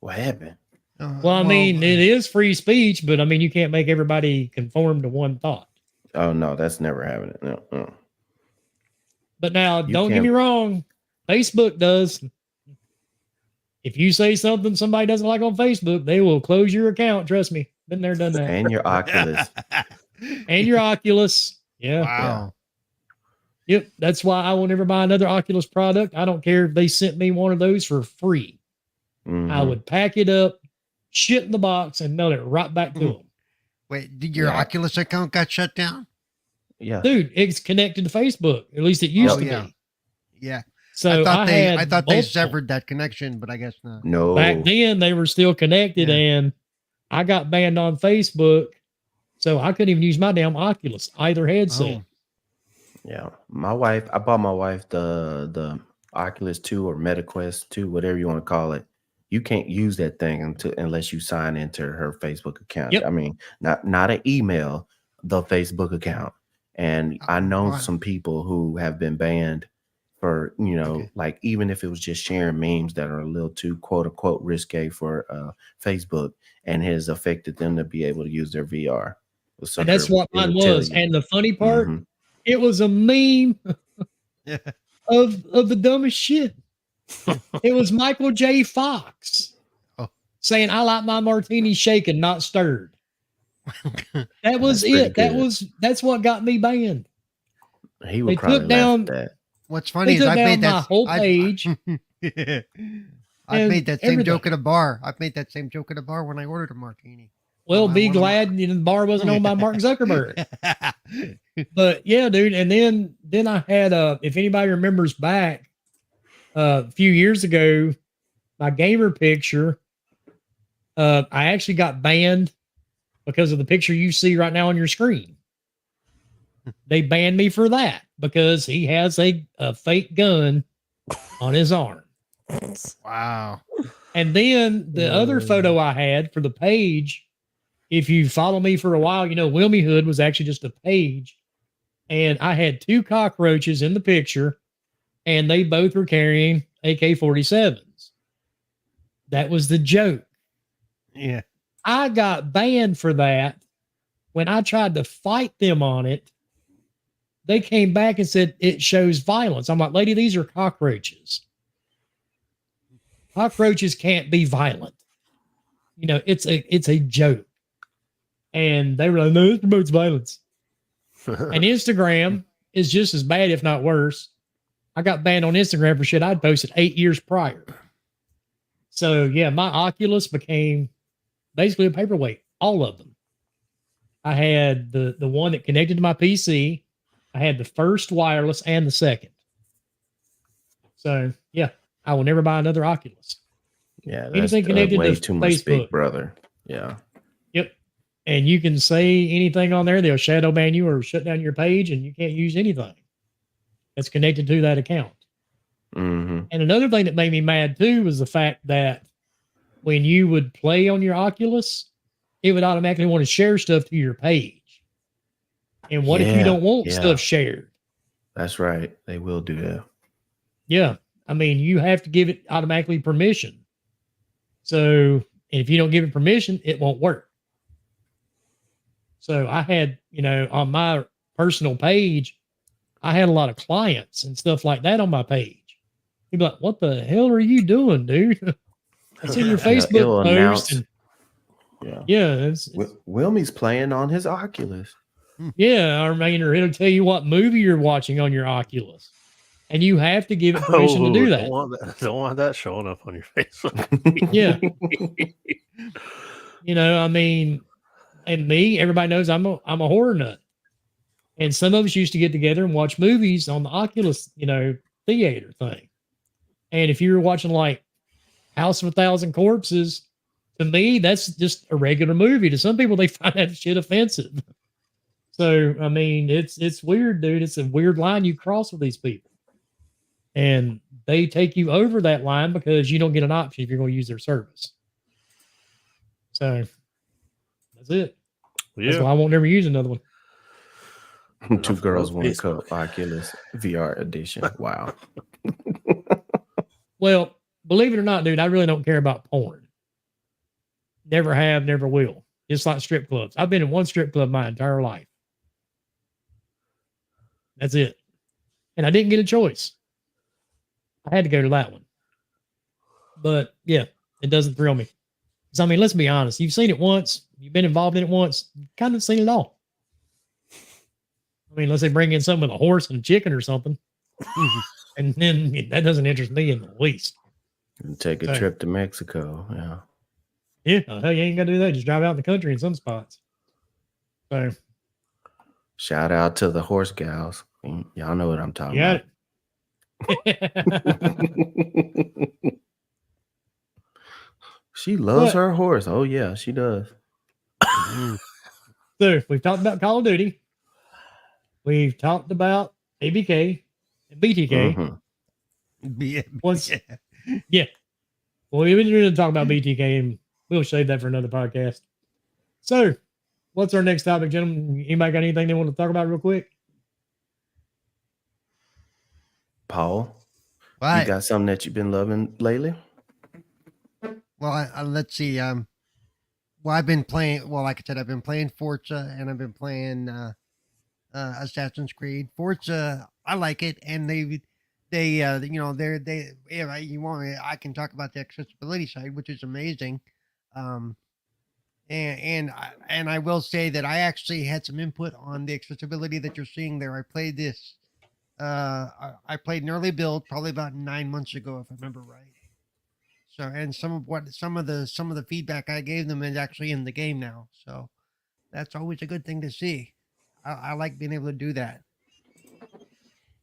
What happened? Well, I mean, it is free speech, but I mean, you can't make everybody conform to one thought. Oh no, that's never happening. No. But now, don't get me wrong, Facebook does. If you say something somebody doesn't like on Facebook, they will close your account. Trust me. Been there, done that. And your Oculus. And your Oculus. Yeah. Wow. Yep. That's why I will never buy another Oculus product. I don't care if they sent me one of those for free. Mm-hmm. I would pack it up, shit in the box, and mail it right back to them. Wait, did your Oculus account got shut down? Yeah. Dude, it's connected to Facebook. At least it used to be. Yeah. So I thought they severed that connection, but I guess not. No. Back then they were still connected, and I got banned on Facebook, so I couldn't even use my damn Oculus, either headset. Oh. Yeah. I bought my wife the Oculus 2 or MetaQuest 2, whatever you want to call it. You can't use that thing unless you sign into her Facebook account. Yep. I mean, not an email, the Facebook account. And I know some people who have been banned for, like, even if it was just sharing memes that are a little too quote unquote risque for Facebook, and has affected them to be able to use their VR. And that's what mine was. And the funny part, it was a meme of the dumbest shit. It was Michael J. Fox saying, "I like my martini shaken, not stirred." That was it. That's what got me banned. He would probably laugh at that. What's funny is I made that whole page. I've made that same joke at a bar. I've made that same joke at a bar when I ordered a martini. Well, be glad the bar wasn't owned by Mark Zuckerberg. But yeah, dude. And then I had if anybody remembers back a few years ago, my gamer picture, I actually got banned because of the picture you see right now on your screen. They banned me for that because he has a fake gun on his arm. Wow. And then the other photo I had for the page, if you follow me for a while, Wilmy Hood was actually just a page. And I had 2 cockroaches in the picture, and they both were carrying AK-47s. That was the joke. Yeah. I got banned for that. When I tried to fight them on it, they came back and said it shows violence. I'm like, lady, these are cockroaches. Cockroaches can't be violent. It's a joke. And they were like, no, it promotes violence. And Instagram is just as bad, if not worse. I got banned on Instagram for shit I'd posted 8 years prior. So yeah, my Oculus became basically a paperweight. All of them. I had the one that connected to my PC. I had the first wireless and the second. So yeah, I will never buy another Oculus. Yeah, that's anything connected way to too much, Facebook, big brother. Yeah. Yep. And you can say anything on there, they'll shadow ban you or shut down your page, and you can't use anything that's connected to that account. Mm-hmm. And another thing that made me mad too was the fact that when you would play on your Oculus, it would automatically want to share stuff to your page. And what if you don't want stuff shared? That's right. They will do that. Yeah. I mean, you have to give it automatically permission. So if you don't give it permission, it won't work. So I had, on my personal page, I had a lot of clients and stuff like that on my page. You'd be like, what the hell are you doing, dude? I see your Facebook post. Wilmy's playing on his Oculus. Yeah, or it'll tell you what movie you're watching on your Oculus. And you have to give it permission to do that. Don't want that showing up on your Facebook. Yeah. And me, everybody knows I'm a horror nut. And some of us used to get together and watch movies on the Oculus, theater thing. And if you were watching like House of 1,000 Corpses, to me, that's just a regular movie. To some people, they find that shit offensive. So, I mean, it's weird, dude. It's a weird line you cross with these people. And they take you over that line because you don't get an option if you're going to use their service. So, that's it. Yeah. That's why I won't never use another one. 2 girls, 1 cup, Oculus VR edition. Wow. Well, believe it or not, dude, I really don't care about porn. Never have, never will. Just like strip clubs. I've been in one strip club my entire life. That's it. And I didn't get a choice. I had to go to that one. But yeah, it doesn't thrill me. Because I mean, let's be honest. You've seen it once. You've been involved in it once. You've kind of seen it all. I mean, unless they bring in something with a horse and a chicken or something. And then that doesn't interest me in the least. And take a trip to Mexico. Yeah. Yeah. Hell, you ain't got to do that. Just drive out in the country in some spots. So, shout out to the horse gals. Y'all know what I'm talking about. She loves her horse. Oh, yeah, she does. So, we've talked about Call of Duty. We've talked about ABK and BTK. Yeah. Well, we're going to talk about BTK, and we'll save that for another podcast. So, what's our next topic, gentlemen? Anybody got anything they want to talk about real quick? Paul, you got something that you've been loving lately? Well, let's see. Well, I've been playing. Well, like I said, I've been playing Forza, and I've been playing Assassin's Creed. Forza, I like it, and you want me, I can talk about the accessibility side, which is amazing. And I will say that I actually had some input on the accessibility that you're seeing there. I played this. I played an early build probably about 9 months ago, if I remember right. So, and some of the feedback I gave them is actually in the game now. So that's always a good thing to see. I like being able to do that.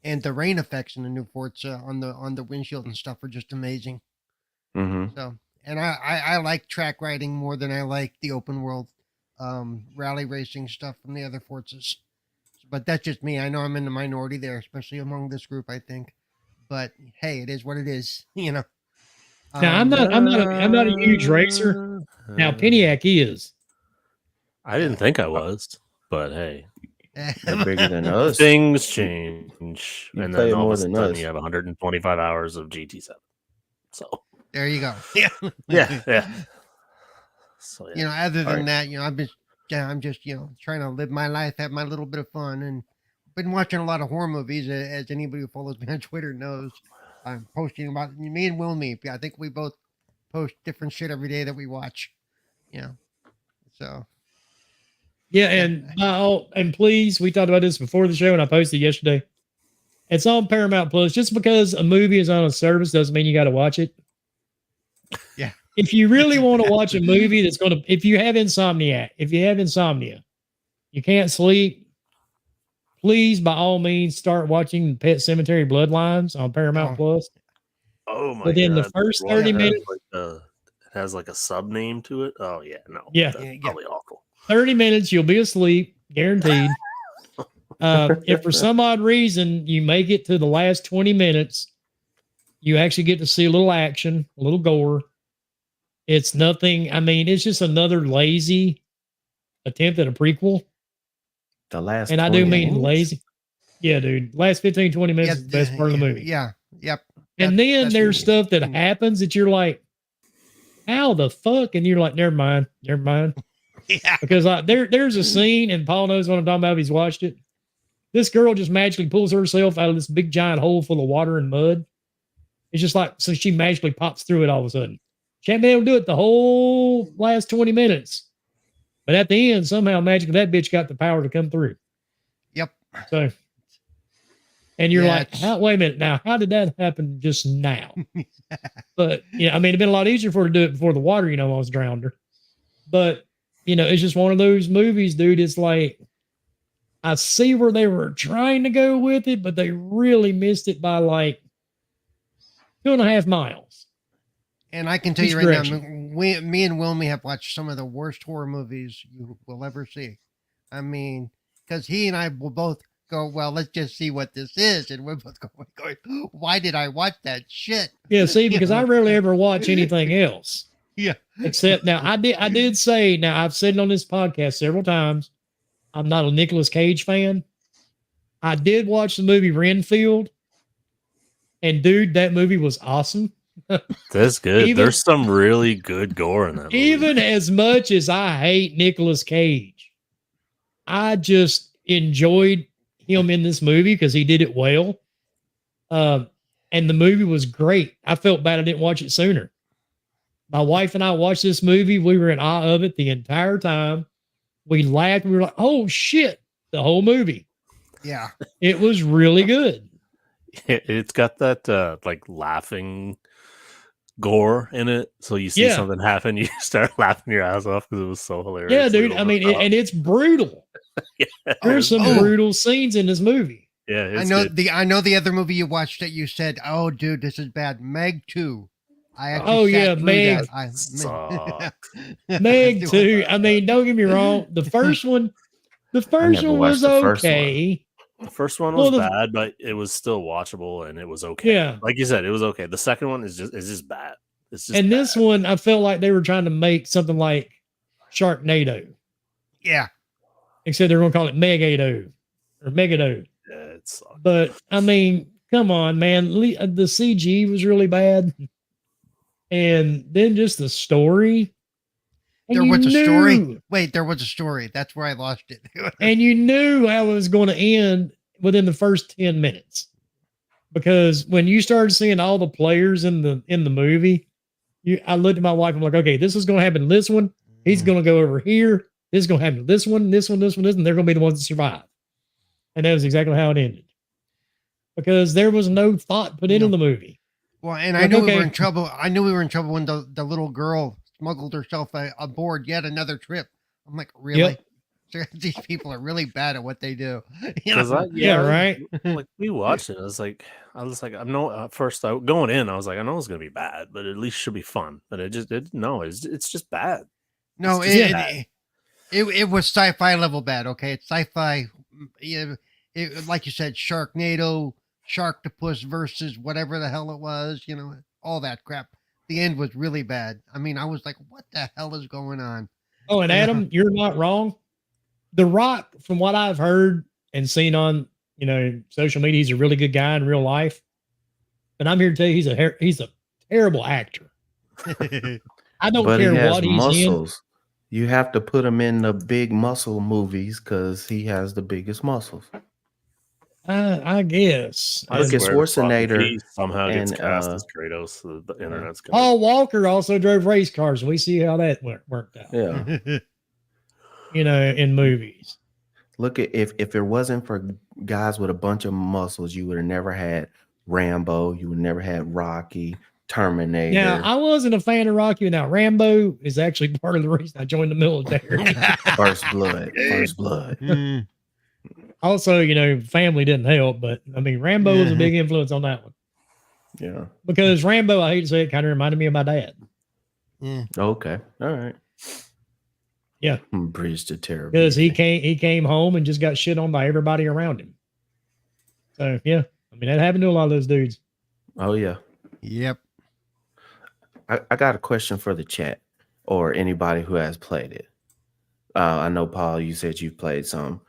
And the rain effects in the new Forza on the windshield and stuff are just amazing. Mm-hmm. So, and I like track riding more than I like the open world rally racing stuff from the other Forzas. But that's just me. I know I'm in the minority there, especially among this group, I think. But hey, it is what it is, you know. Now, I'm not a huge racer. Now, Peniac is. I didn't think I was, but hey, they're bigger than us. Things change, You and play then all more of a than sudden us. you have 125 hours of GT7. So there you go. Yeah, yeah. So yeah. You know, other than that, you know, I'm just you know trying to live my life, have my little bit of fun, and been watching a lot of horror movies. As anybody who follows me on Twitter knows, I'm posting about me and Wilmy. I think we both post different shit every day that we watch. You know, so. Yeah, and please, we talked about this before the show, and I posted yesterday. It's on Paramount Plus. Just because a movie is on a service doesn't mean you got to watch it. Yeah. If you really want to watch a movie that's going to, if you have insomnia, you can't sleep, please, by all means, start watching Pet Sematary Bloodlines on Paramount Plus. Oh my Within God. the first 30 minutes. It has like a sub name to it. Oh, yeah. No. Yeah. That's probably awful. 30 minutes, you'll be asleep, guaranteed. If for some odd reason you make it to the last 20 minutes, you actually get to see a little action, a little gore. It's nothing. I mean, it's just another lazy attempt at a prequel. The last, and I do mean lazy. Yeah, dude. Last 15, 20 minutes is the best part of the movie. Yeah. Yep. And then there's stuff that happens that you're like, how the fuck? And you're like, never mind. Yeah. Because there's a scene, and Paul knows what I'm talking about if he's watched it. This girl just magically pulls herself out of this big giant hole full of water and mud. It's just like, so she magically pops through it all of a sudden. She hadn't been able to do it the whole last 20 minutes. But at the end, somehow magically that bitch got the power to come through. Yep. So, and you're like, wait a minute now, how did that happen just now? But, yeah, I mean, it'd been a lot easier for her to do it before the water, almost drowned her. But, it's just one of those movies, dude. It's like, I see where they were trying to go with it, but they really missed it by like 2.5 miles. And I can tell you right now, me and Wilmy have watched some of the worst horror movies you will ever see. I mean, because he and I will both go, well, let's just see what this is. And we're both going, why did I watch that shit? Yeah, see, because I rarely ever watch anything else. Yeah. Except now, I did say, now I've said it on this podcast several times, I'm not a Nicolas Cage fan. I did watch the movie Renfield. And dude, that movie was awesome. That's good. There's some really good gore in that movie. Even as much as I hate Nicolas Cage, I just enjoyed him in this movie because he did it well. And the movie was great. I felt bad I didn't watch it sooner. My wife and I watched this movie. We were in awe of it the entire time. We laughed. We were like, oh, shit, the whole movie. Yeah. It was really good. It's got that like laughing gore in it. So you see something happen, you start laughing your ass off because it was so hilarious. Yeah, dude. I mean, and it's brutal. There's some brutal scenes in this movie. Yeah, I know the other movie you watched that you said, "Oh, dude, this is bad." Meg 2. Meg. Meg 2. I mean, don't get me wrong. The first one was okay. The first one was bad, but it was still watchable and it was okay. Yeah, like you said, it was okay. The second one is just bad. It's just and bad. This one, I felt like they were trying to make something like Sharknado. Yeah, except they're going to call it Megado or Megado. Yeah, it sucked. But I mean, come on, man. The CG was really bad, and then just the story. There was a story. Wait, there was a story. That's where I lost it. And you knew how it was going to end within the first 10 minutes. Because when you started seeing all the players in the movie, I looked at my wife. I'm like, okay, this is going to happen to this one. He's going to go over here. This is going to happen to this one, this one, this one, this one. They're going to be the ones that survive. And that was exactly how it ended. Because there was no thought put into the movie. Well, and I knew we were in trouble. I knew we were in trouble when the little girl smuggled herself aboard yet another trip. I'm like, really? Yep. These people are really bad at what they do. Right. Like we watched it. I was like, at first going in, I was like, I know it's gonna be bad, but at least it should be fun. But it's just bad. No, it was sci-fi level bad. Okay, it's sci-fi. Like you said, Sharknado, Sharktopus versus whatever the hell it was. All that crap. The end was really bad. I mean, I was like, what the hell is going on? Oh, and Adam, you're not wrong. The Rock, from what I've heard and seen on, social media, he's a really good guy in real life. But I'm here to tell you, he's a terrible actor. I don't care what he's muscles. You have to put him in the big muscle movies because he has the biggest muscles. I guess. Look at Schwarzenegger. He somehow gets cast as Kratos. So the internet's going. Paul Walker also drove race cars. We see how that worked out. Yeah. In movies. Look at if it wasn't for guys with a bunch of muscles, you would have never had Rambo. You would never had Rocky, Terminator. Yeah, I wasn't a fan of Rocky. Now Rambo is actually part of the reason I joined the military. First blood. Also, family didn't help, but I mean, Rambo was a big influence on that one. Yeah. Because Rambo, I hate to say it, kind of reminded me of my dad. Yeah. Okay. All right. Yeah. Bridge to terror. Because he came home and just got shit on by everybody around him. So, yeah. I mean, that happened to a lot of those dudes. Oh, yeah. Yep. I got a question for the chat or anybody who has played it. I know, Paul, you said you've played some.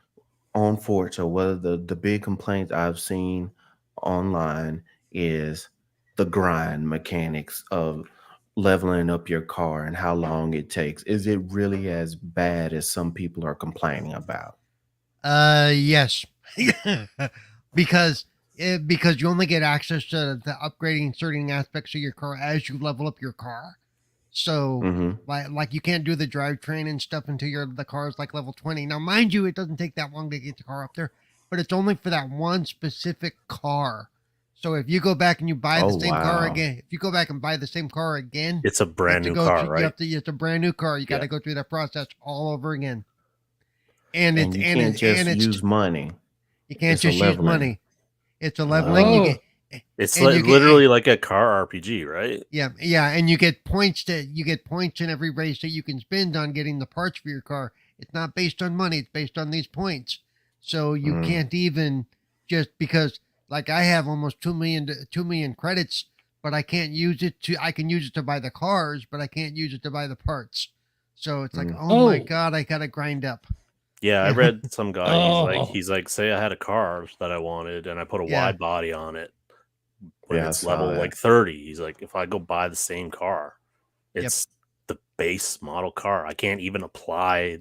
On Forza, one of the big complaints I've seen online is the grind mechanics of leveling up your car and how long it takes. Is it really as bad as some people are complaining about? Yes. because you only get access to the upgrading certain aspects of your car as you level up your car. So like you can't do the drivetrain and stuff until the car is like level 20. Now, mind you, it doesn't take that long to get the car up there, but it's only for that one specific car. So if you go back and you buy the same car again, it's a brand new car, right? It's a brand new car. You got to go through that process all over again. And you can't just use money. You can't just use money. It's a leveling. It's literally like a car RPG, right? Yeah, and you get points in every race that you can spend on getting the parts for your car. It's not based on money; it's based on these points. So you can't even just because, like, I have almost 2 million credits, but I can't use it to. I can use it to buy the cars, but I can't use it to buy the parts. So it's like, oh my god, I gotta grind up. Yeah, I read some guy. He's like, say I had a car that I wanted, and I put a wide body on it. But it's level like 30. He's like, if I go buy the same car, it's the base model car. I can't even apply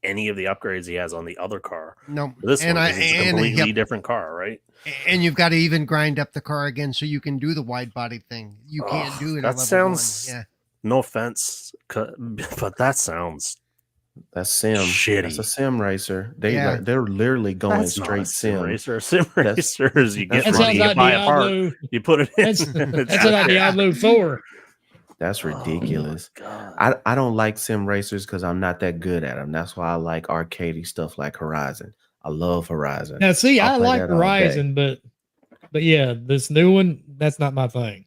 any of the upgrades he has on the other car. No, This one, 'cause it's a completely different car, right? And you've got to even grind up the car again so you can do the wide body thing. You can't do it. That sounds. Yeah. No offense, but that sounds. That's sim. Shitty. That's a sim racer. They're literally going that's straight sim. Racer. Sim racers. You get that money, like you buy a part, you put it in. That's like Diablo 4. That's ridiculous. Oh I don't like sim racers because I'm not that good at them. That's why I like arcadey stuff like Horizon. I love Horizon. Now, see, I like Horizon, but yeah, this new one, that's not my thing.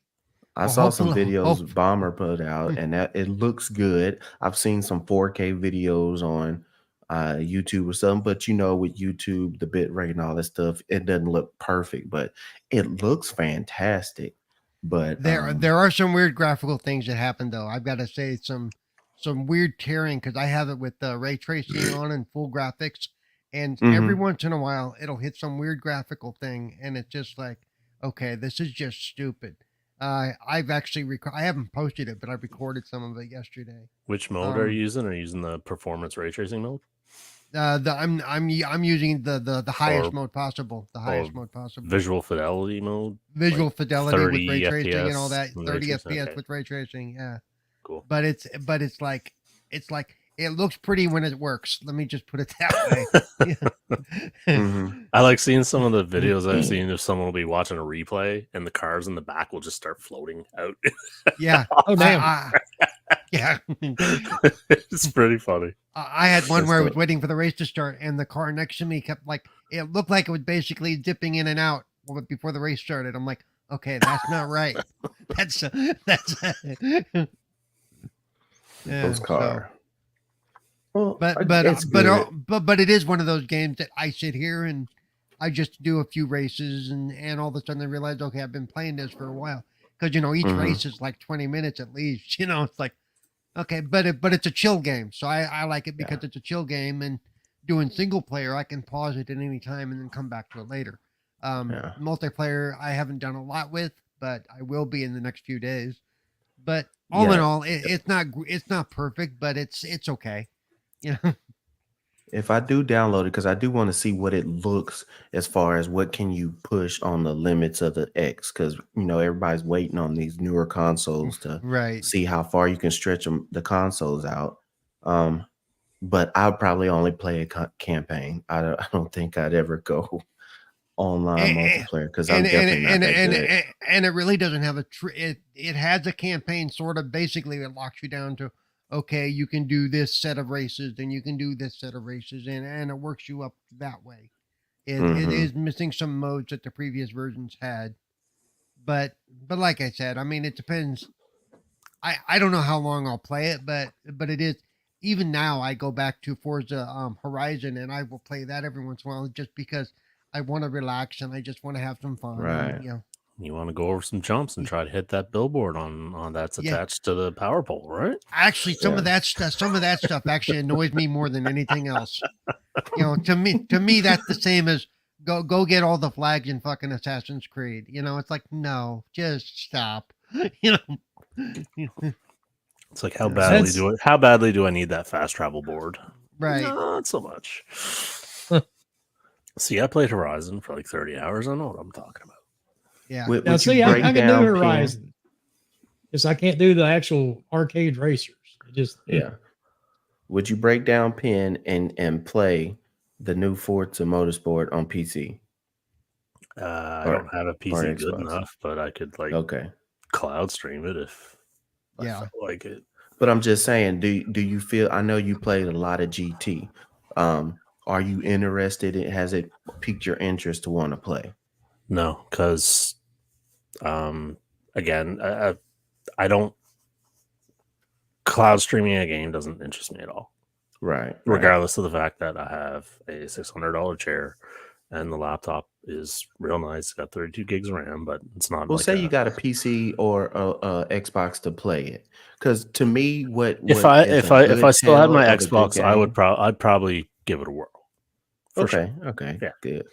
I saw some videos Bomber put out, and that it looks good. I've seen some 4K videos on YouTube or something, but with YouTube, the bit rate and all that stuff, it doesn't look perfect, but it looks fantastic. But there are some weird graphical things that happen, though. I've got to say some weird tearing because I have it with ray tracing on and full graphics, and every once in a while it'll hit some weird graphical thing, and it's just like, okay, this is just stupid. I've actually I haven't posted it, but I recorded some of it yesterday. Which mode are you using? Are you using the performance ray tracing mode? I'm using the highest mode possible. The highest mode possible. Visual fidelity mode. Visual fidelity with ray tracing FPS and all that. 30 FPS with ray tracing. Yeah. Cool. But it's like it looks pretty when it works. Let me just put it that way. I like seeing some of the videos I've seen if someone will be watching a replay and the cars in the back will just start floating out. Yeah. Oh damn. Yeah. It's pretty funny. I had one where I was waiting for the race to start and the car next to me kept it looked like it was basically dipping in and out before the race started. I'm like, okay, that's not right. That's those cars. Well, but it is one of those games that I sit here and I just do a few races and all of a sudden I realize, okay, I've been playing this for a while because each race is like 20 minutes at least. It's like, okay, but it's a chill game, so I like it because it's a chill game, and doing single player I can pause it at any time and then come back to it later. Multiplayer I haven't done a lot with, but I will be in the next few days. But all in all, it's not perfect, but it's okay. If I do download it, because I do want to see what it looks as far as what can you push on the limits of the X, because everybody's waiting on these newer consoles to see how far you can stretch the consoles out. But I'll probably only play a campaign. I don't think I'd ever go online multiplayer because I'm definitely not that good. And it really doesn't have it has a campaign sort of. Basically it locks you down to, okay, you can do this set of races, then you can do this set of races, and it works you up that way. It is missing some modes that the previous versions had, but like I said, I mean, it depends. I don't know how long I'll play it, but it is. Even now, I go back to Forza Horizon, and I will play that every once in a while just because I want to relax and I just want to have some fun. Right. And, you want to go over some jumps and try to hit that billboard on that's attached to the power pole, right? Actually, some of that stuff actually annoys me more than anything else. To me, that's the same as go get all the flags in fucking Assassin's Creed. It's like, no, just stop. It's like how badly do I need that fast travel board? Right. Not so much. See, I played Horizon for like 30 hours. I know what I'm talking about. Yeah. Now, see, I can do Horizon. Just I can't do the actual arcade racers. Would you break down Pin and play the new Forza Motorsport on PC? I don't have a PC good enough, but I could cloud stream it if I felt like it. But I'm just saying, do you feel? I know you played a lot of GT. Are you interested? Has it piqued your interest to want to play? No, because again, I don't. Cloud streaming a game doesn't interest me at all. Right. Regardless of the fact that I have a $600 chair and the laptop is real nice. It's got 32 gigs of RAM, but it's not. Well, say you got a PC or a Xbox to play it. Because to me, if I still had my Xbox, I'd probably give it a whirl. Okay. Yeah. Good.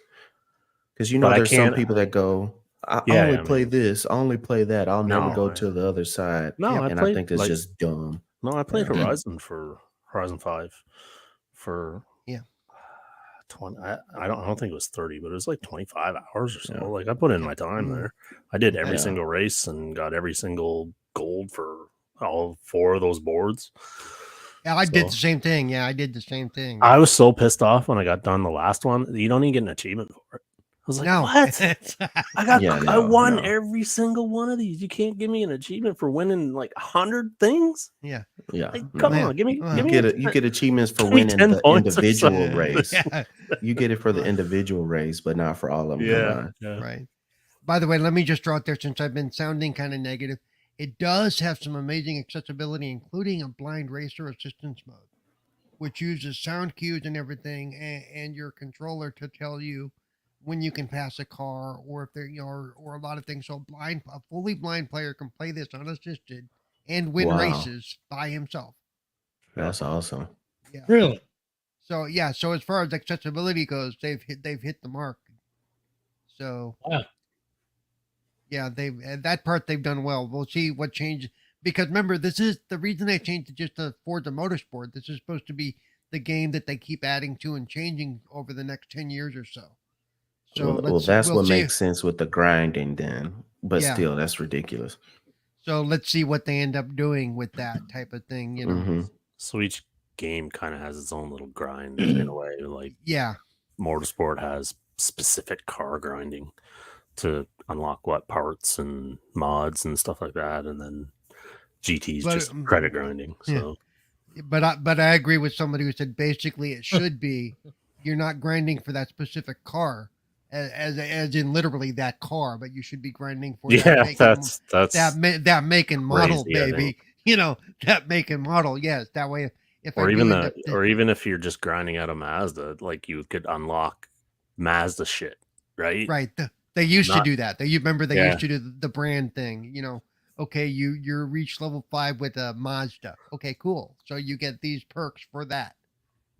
Because there's some people that go, I only play this, I only play that. I'll never go to the other side. No, I think that's just dumb. No, I played Horizon for Horizon 5 for 20. I don't think it was 30, but it was like 25 hours or so. Yeah. Like I put in my time there. I did every Yeah. single race and got every single gold for all 4 of those boards. Yeah, I did the same thing. Yeah, I did the same thing. I was so pissed off when I got done the last one. You don't even get an achievement for it. I was like, No. what? I won every single one of these. You can't give me an achievement for winning like 100 things. Yeah. Like, come on, give me. You get achievements for winning the individual race. Yeah. You get it for the individual race, but not for all of them. Yeah. Right. By the way, let me just throw out there, since I've been sounding kind of negative, it does have some amazing accessibility, including a blind racer assistance mode, which uses sound cues and everything, and your controller to tell you when you can pass a car, or if they're, or a lot of things. So a fully blind player can play this unassisted and win races by himself. That's awesome. Yeah. Really? So yeah. So as far as accessibility goes, they've hit the mark. So yeah, that part they've done well. We'll see what changes, because remember, this is the reason they changed it just to Forza Motorsport. This is supposed to be the game that they keep adding to and changing over the next 10 years or so. So that's what makes sense with the grinding then, but still, that's ridiculous. So let's see what they end up doing with that type of thing, Mm-hmm. So each game kind of has its own little grind in a way. Like Motorsport has specific car grinding to unlock what parts and mods and stuff like that, and then GT's just credit grinding. So, but I agree with somebody who said basically it should be you're not grinding for that specific car. As in literally that car, but you should be grinding for that make and model, baby. That make and model. Yes, that way. Even if you're just grinding out a Mazda, like you could unlock Mazda shit, right? Right. They used to do that. They used to do the brand thing. Okay, you reach level 5 with a Mazda. Okay, cool. So you get these perks for that.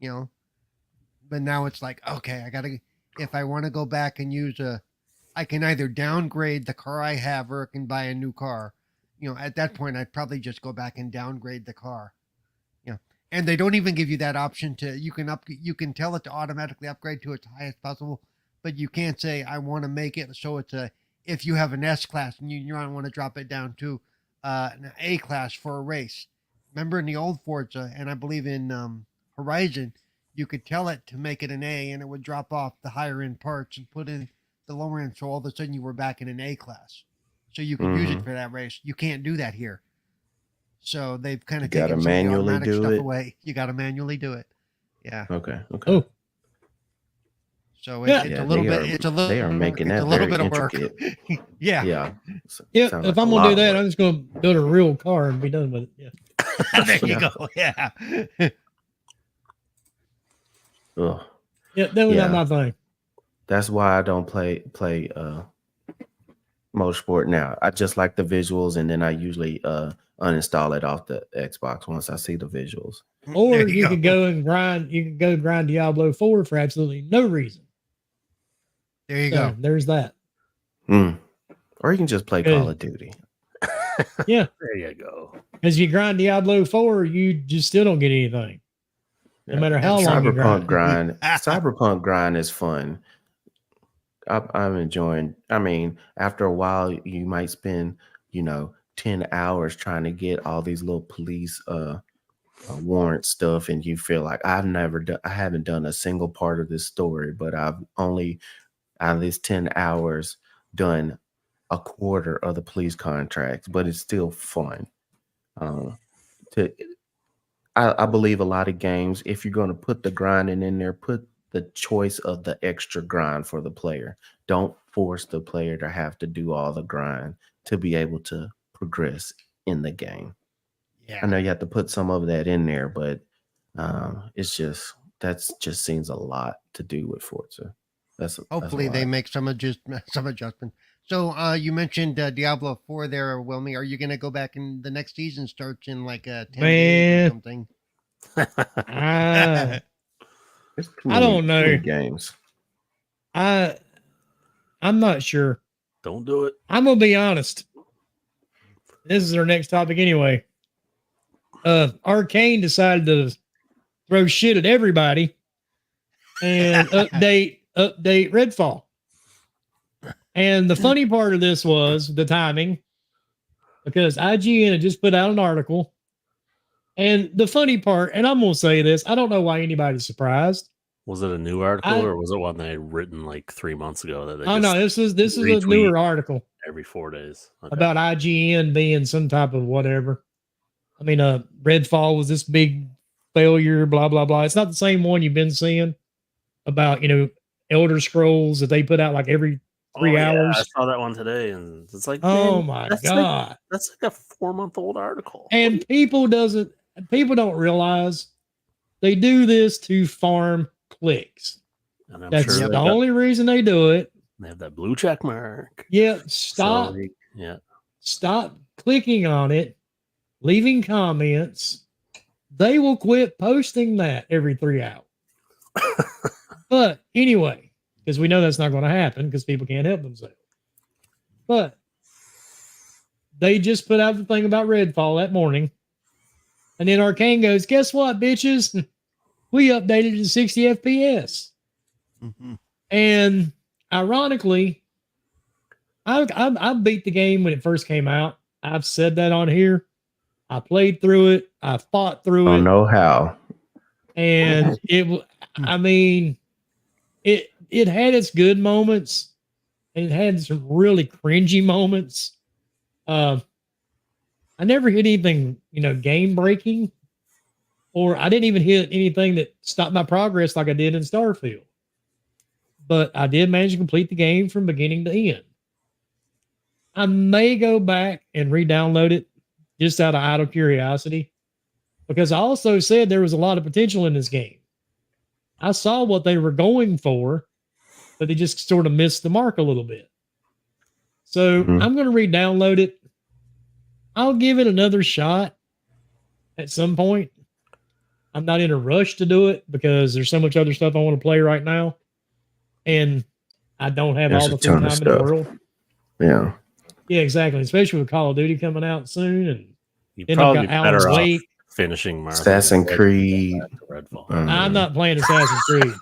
But now it's like, okay, if I want to go back and use I can either downgrade the car I have, or I can buy a new car. At that point, I'd probably just go back and downgrade the car. And they don't even give you that option you can tell it to automatically upgrade to its highest possible, but you can't say, I want to make it so it's if you have an S class and you want to drop it down to an A class for a race. Remember in the old Forza, and I believe in Horizon, you could tell it to make it an A, and it would drop off the higher end parts and put in the lower end. So all of a sudden you were back in an A class. So you could use it for that race. You can't do that here. So they've kind of taken some of the automatic stuff away. You got to manually do it. Yeah. Okay. Oh. So it's a little bit. They are making that very intricate. Yeah. Yeah. If I'm gonna do that, I'm just gonna build a real car and be done with it. Yeah. There you go. Yeah. Ugh. Yeah, that was not my thing. That's why I don't play Motorsport now. I just like the visuals, and then I usually uninstall it off the Xbox once I see the visuals. Or you could go and grind. You could go grind Diablo 4 for absolutely no reason. There you go. There's that. Or you can just play Call of Duty. Yeah. There you go. As you grind Diablo 4, you just still don't get anything. No matter how long you grind. Cyberpunk grind is fun. I'm enjoying. I mean, after a while, you might spend, 10 hours trying to get all these little police warrant stuff, and you feel like I haven't done a single part of this story, but I've only out of these 10 hours done a quarter of the police contracts, but it's still fun. I believe a lot of games, if you're going to put the grinding in there, put the choice of the extra grind for the player. Don't force the player to have to do all the grind to be able to progress in the game. Yeah. I know you have to put some of that in there, but it's just seems a lot to do with Forza. Hopefully they make some adjustment. So you mentioned Diablo 4 there, Wilmy. Are you going to go back and the next season starts in like 10 days or something? I don't know. Games. I'm not sure. Don't do it. I'm gonna be honest. This is our next topic anyway. Arcane decided to throw shit at everybody and update Redfall. And the funny part of this was the timing, because IGN had just put out an article. And the funny part, and I'm going to say this, I don't know why anybody's surprised. Was it a new article or was it one they had written like 3 months ago? That they no, this is a newer article every 4 days about IGN being some type of whatever. I mean, Redfall was this big failure, blah, blah, blah. It's not the same one you've been seeing about, Elder Scrolls that they put out like every 3 hours. I saw that one today, and it's like, oh my God. That's like a 4-month-old article. And people don't realize they do this to farm clicks. And I'm That's the only reason they do it. They have that blue check mark. Yeah, stop. Stop clicking on it, leaving comments. They will quit posting that every 3 hours. But anyway, because we know that's not going to happen because people can't help themselves. But they just put out the thing about Redfall that morning. And then Arcane goes, guess what, bitches? We updated to 60 FPS. Mm-hmm. And ironically, I beat the game when it first came out. I've said that on here. I played through it. I fought through it. I don't know how. And it had its good moments, and it had some really cringy moments. I never hit anything, game breaking, or I didn't even hit anything that stopped my progress like I did in Starfield. But I did manage to complete the game from beginning to end. I may go back and re-download it just out of idle curiosity, because I also said there was a lot of potential in this game. I saw what they were going for, but they just sort of missed the mark a little bit. So I'm going to re-download it. I'll give it another shot at some point. I'm not in a rush to do it because there's so much other stuff I want to play right now. And I don't have all the free time in the world. Yeah. Yeah, exactly. Especially with Call of Duty coming out soon. And you'd probably be better off finishing Assassin's Creed. I'm not playing Assassin's Creed.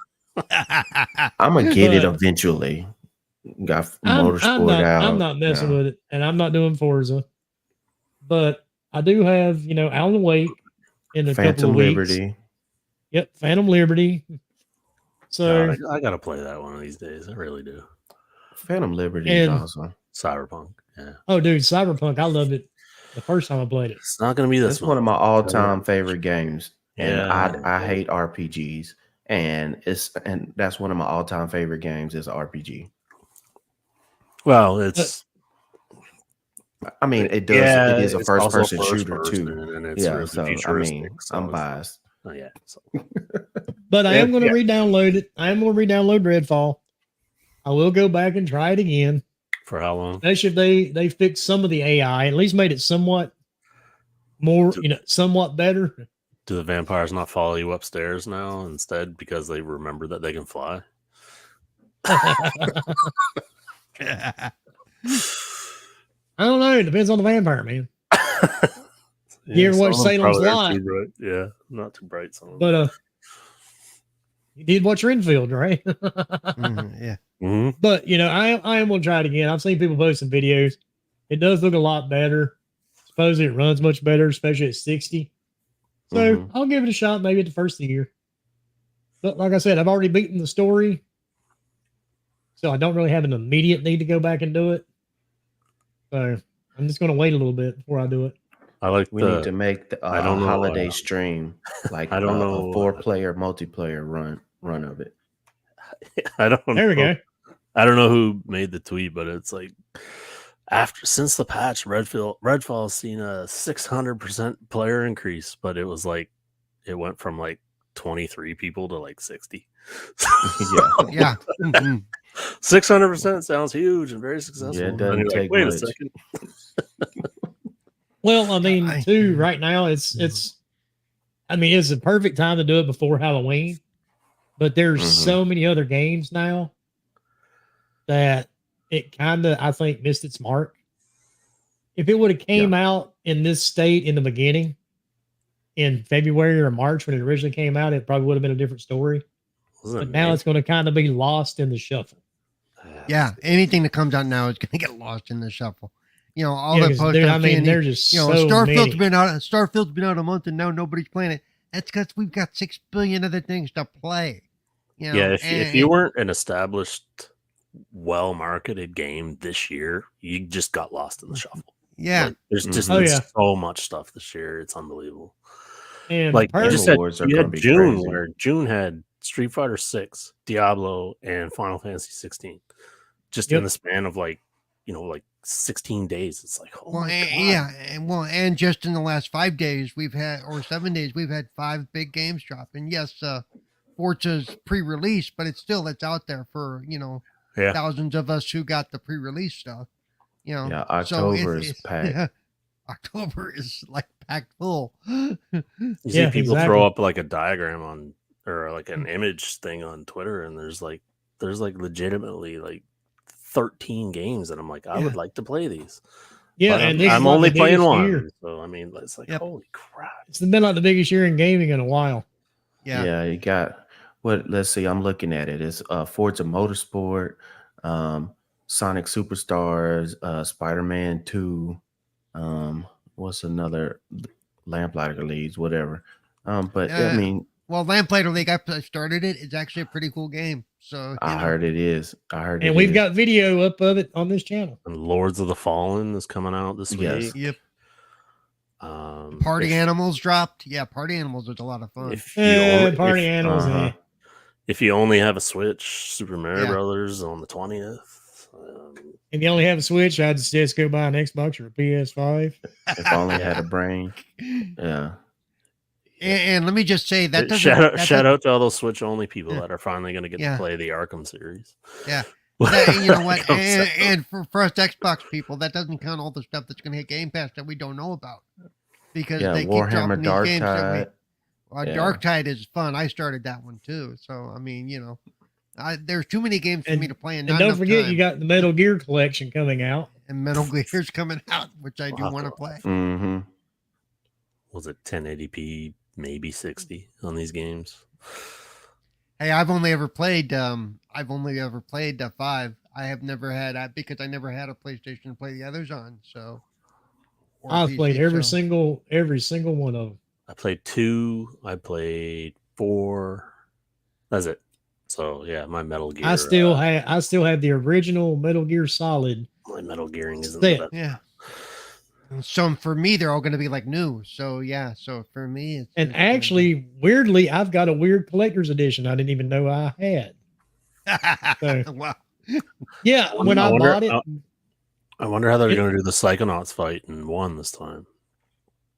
I'm going to get it eventually. Got Motorsport out. I'm not messing with it. And I'm not doing Forza. But I do have, Alan Wake in a couple of weeks. Liberty. Yep, Phantom Liberty. So I gotta play that one of these days. I really do. Phantom Liberty is awesome. Cyberpunk. Yeah. Oh, dude, Cyberpunk. I loved it the first time I played it. It's not gonna be this. It's one of my all-time favorite games. And I hate RPGs. And that's one of my all-time favorite games is RPG. Well, it's I mean, it does. It is a first-person shooter too. And it's really futuristic, I'm biased. Oh yeah. So. But I am going to re-download it. I am going to re-download Redfall. I will go back and try it again. For how long? Especially if they fixed some of the AI, at least made it somewhat more, somewhat better. Do the vampires not follow you upstairs now instead because they remember that they can fly? I don't know. It depends on the vampire, man. You ever watch Salem's Lot? Yeah, not too bright. But you did watch Renfield, right? Yeah. Mm-hmm. But I am gonna try it again. I've seen people posting videos. It does look a lot better. Supposedly it runs much better, especially at 60. So I'll give it a shot, maybe at the first of the year. But like I said, I've already beaten the story, so I don't really have an immediate need to go back and do it. So I'm just going to wait a little bit before I do it. We need to make the holiday stream, like a 4-player multiplayer run of it. There we go. I don't know who made the tweet, but it's like since the patch, Redfall has seen a 600% player increase, but it was like it went from like 23 people to like 60. Yeah. 600% sounds huge and very successful. Yeah, it doesn't take wait much. a second. Well, I mean, too, right now it's a perfect time to do it before Halloween, but there's so many other games now that it kind of, I think, missed its mark. If it would have came out in this state in the beginning, in February or March when it originally came out, it probably would have been a different story. But now it's going to kind of be lost in the shuffle. Yeah, anything that comes out now is going to get lost in the shuffle. All the posts. I mean, they're just Starfield's been out a month and now nobody's playing it. That's because we've got 6 billion other things to play. If you weren't an established, well-marketed game this year, you just got lost in the shuffle. Yeah, there's just so much stuff this year. It's unbelievable. And like you just said, you had June crazy. where June had Street Fighter 6, Diablo, and Final Fantasy 16, just in the span of like 16 days. It's like, and just in the last 5 days we've had, or 7 days, we've had 5 big games drop. And yes, Forza's pre-release, but it's out there for thousands of us who got the pre-release stuff. October is packed. Yeah, October is like packed full. You see people throw up like a diagram on, or like an image thing on Twitter, and there's legitimately like 13 games, and I'm like, I would like to play these. Yeah, but and I'm only playing one. Year. So I mean, it's like, holy crap! It's been like the biggest year in gaming in a while. Yeah, you got what? Let's see. I'm looking at it. It's Forza Motorsport, Sonic Superstars, Spider-Man 2. What's another? Lamplighter Leagues, whatever. But I mean, well, Lamplighter League, I started it. It's actually a pretty cool game. So I heard it is. And we've got video up of it on this channel. And Lords of the Fallen is coming out this week. Yep. Party Animals dropped. Yeah, Party Animals was a lot of fun. Animals. If you only have a Switch, Super Mario Brothers on the 20th. If you only have a Switch, I'd suggest go buy an Xbox or a PS5. If I only had a brain. Yeah. And let me just say that shout out to all those Switch only people that are finally going to get to play the Arkham series. Yeah. You know what? And for us Xbox people, that doesn't count all the stuff that's going to hit Game Pass that we don't know about, because they keep dropping these games that Dark Tide is fun. I started that one too. So I mean, there's too many games for me to play, and don't forget you got the Metal Gear collection coming out, and Metal Gear's coming out, which I do want to play. Mm-hmm. Was it 1080p, maybe 60 on these games? Hey, I've only ever played 5. I have never had because I never had a PlayStation to play the others on. So I've played every single one of them. I played 2. I played 4. That's it. So yeah, my Metal Gear. I still have the original Metal Gear Solid. My Metal Gearing isn't the best. Yeah. So for me, they're all going to be like new. So yeah. So for me, actually, weirdly, I've got a weird collector's edition I didn't even know I had. So, wow. Yeah, when I bought it. I wonder how they're going to do the Psychonauts fight in 1 this time.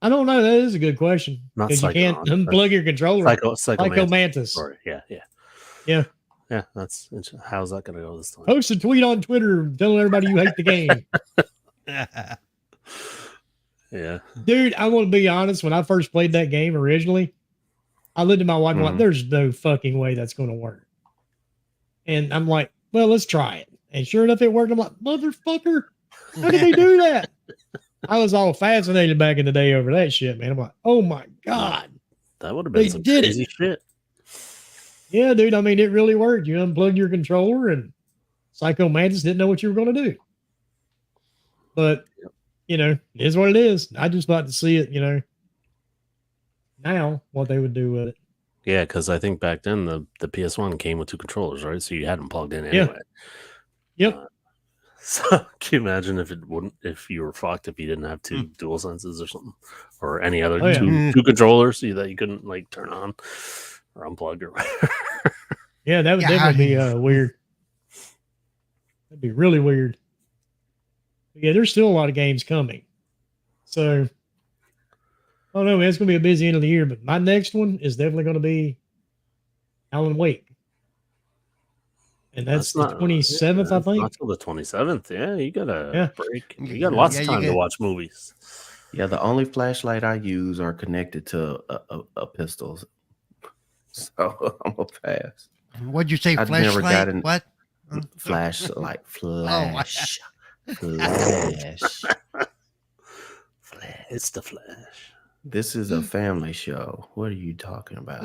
I don't know. That is a good question. Not you can't unplug your controller. Psycho Mantis. Sorry. Yeah. Yeah. That's how's that going to go this time? Post a tweet on Twitter telling everybody you hate the game. Yeah. Dude, I want to be honest. When I first played that game originally, I looked at my wife and like, there's no fucking way that's going to work. And I'm like, well, let's try it. And sure enough, it worked. I'm like, motherfucker, how did they do that? I was all fascinated back in the day over that shit, man. I'm like, oh my God. That would have been some crazy shit. Yeah, dude. I mean, it really worked. You unplugged your controller and Psycho Mantis didn't know what you were going to do. But, it is what it is. I just like to see it, now what they would do with it. Yeah, because I think back then the PS1 came with 2 controllers, right? So you had them plugged in anyway. Yep. So can you imagine if you were fucked if you didn't have 2 dual senses or something, or any other two controllers that you couldn't like turn on or unplug or whatever? Yeah, that would definitely be weird. That'd be really weird. But yeah, there's still a lot of games coming. So I don't know, man. It's going to be a busy end of the year, but my next one is definitely going to be Alan Wake. And that's the 27th, I think. Not till the 27th. Yeah, you got a break. You got lots of time to watch movies. Yeah, the only flashlight I use are connected to a pistol. So I'm going to pass. What'd you say, flashlight? What? Flashlight. It's the Flash. This is a family show. What are you talking about?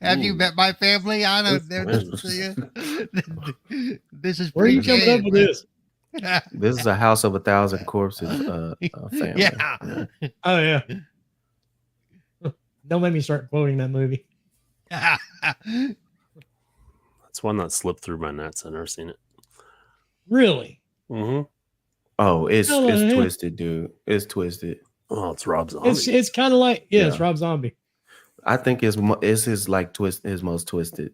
Have you met my family? I don't know. This is Where are you pretty coming up with this? This is a House of 1,000 Corpses family. Yeah. Oh yeah. Don't make me start quoting that movie. That's one that slipped through my nets. I've never seen it. Really? Mm-hmm. Oh, it's Hell, yeah. twisted, dude. It's twisted. Oh, it's Rob Zombie. It's kind of like it's Yeah. Rob Zombie. I think it's his his most twisted.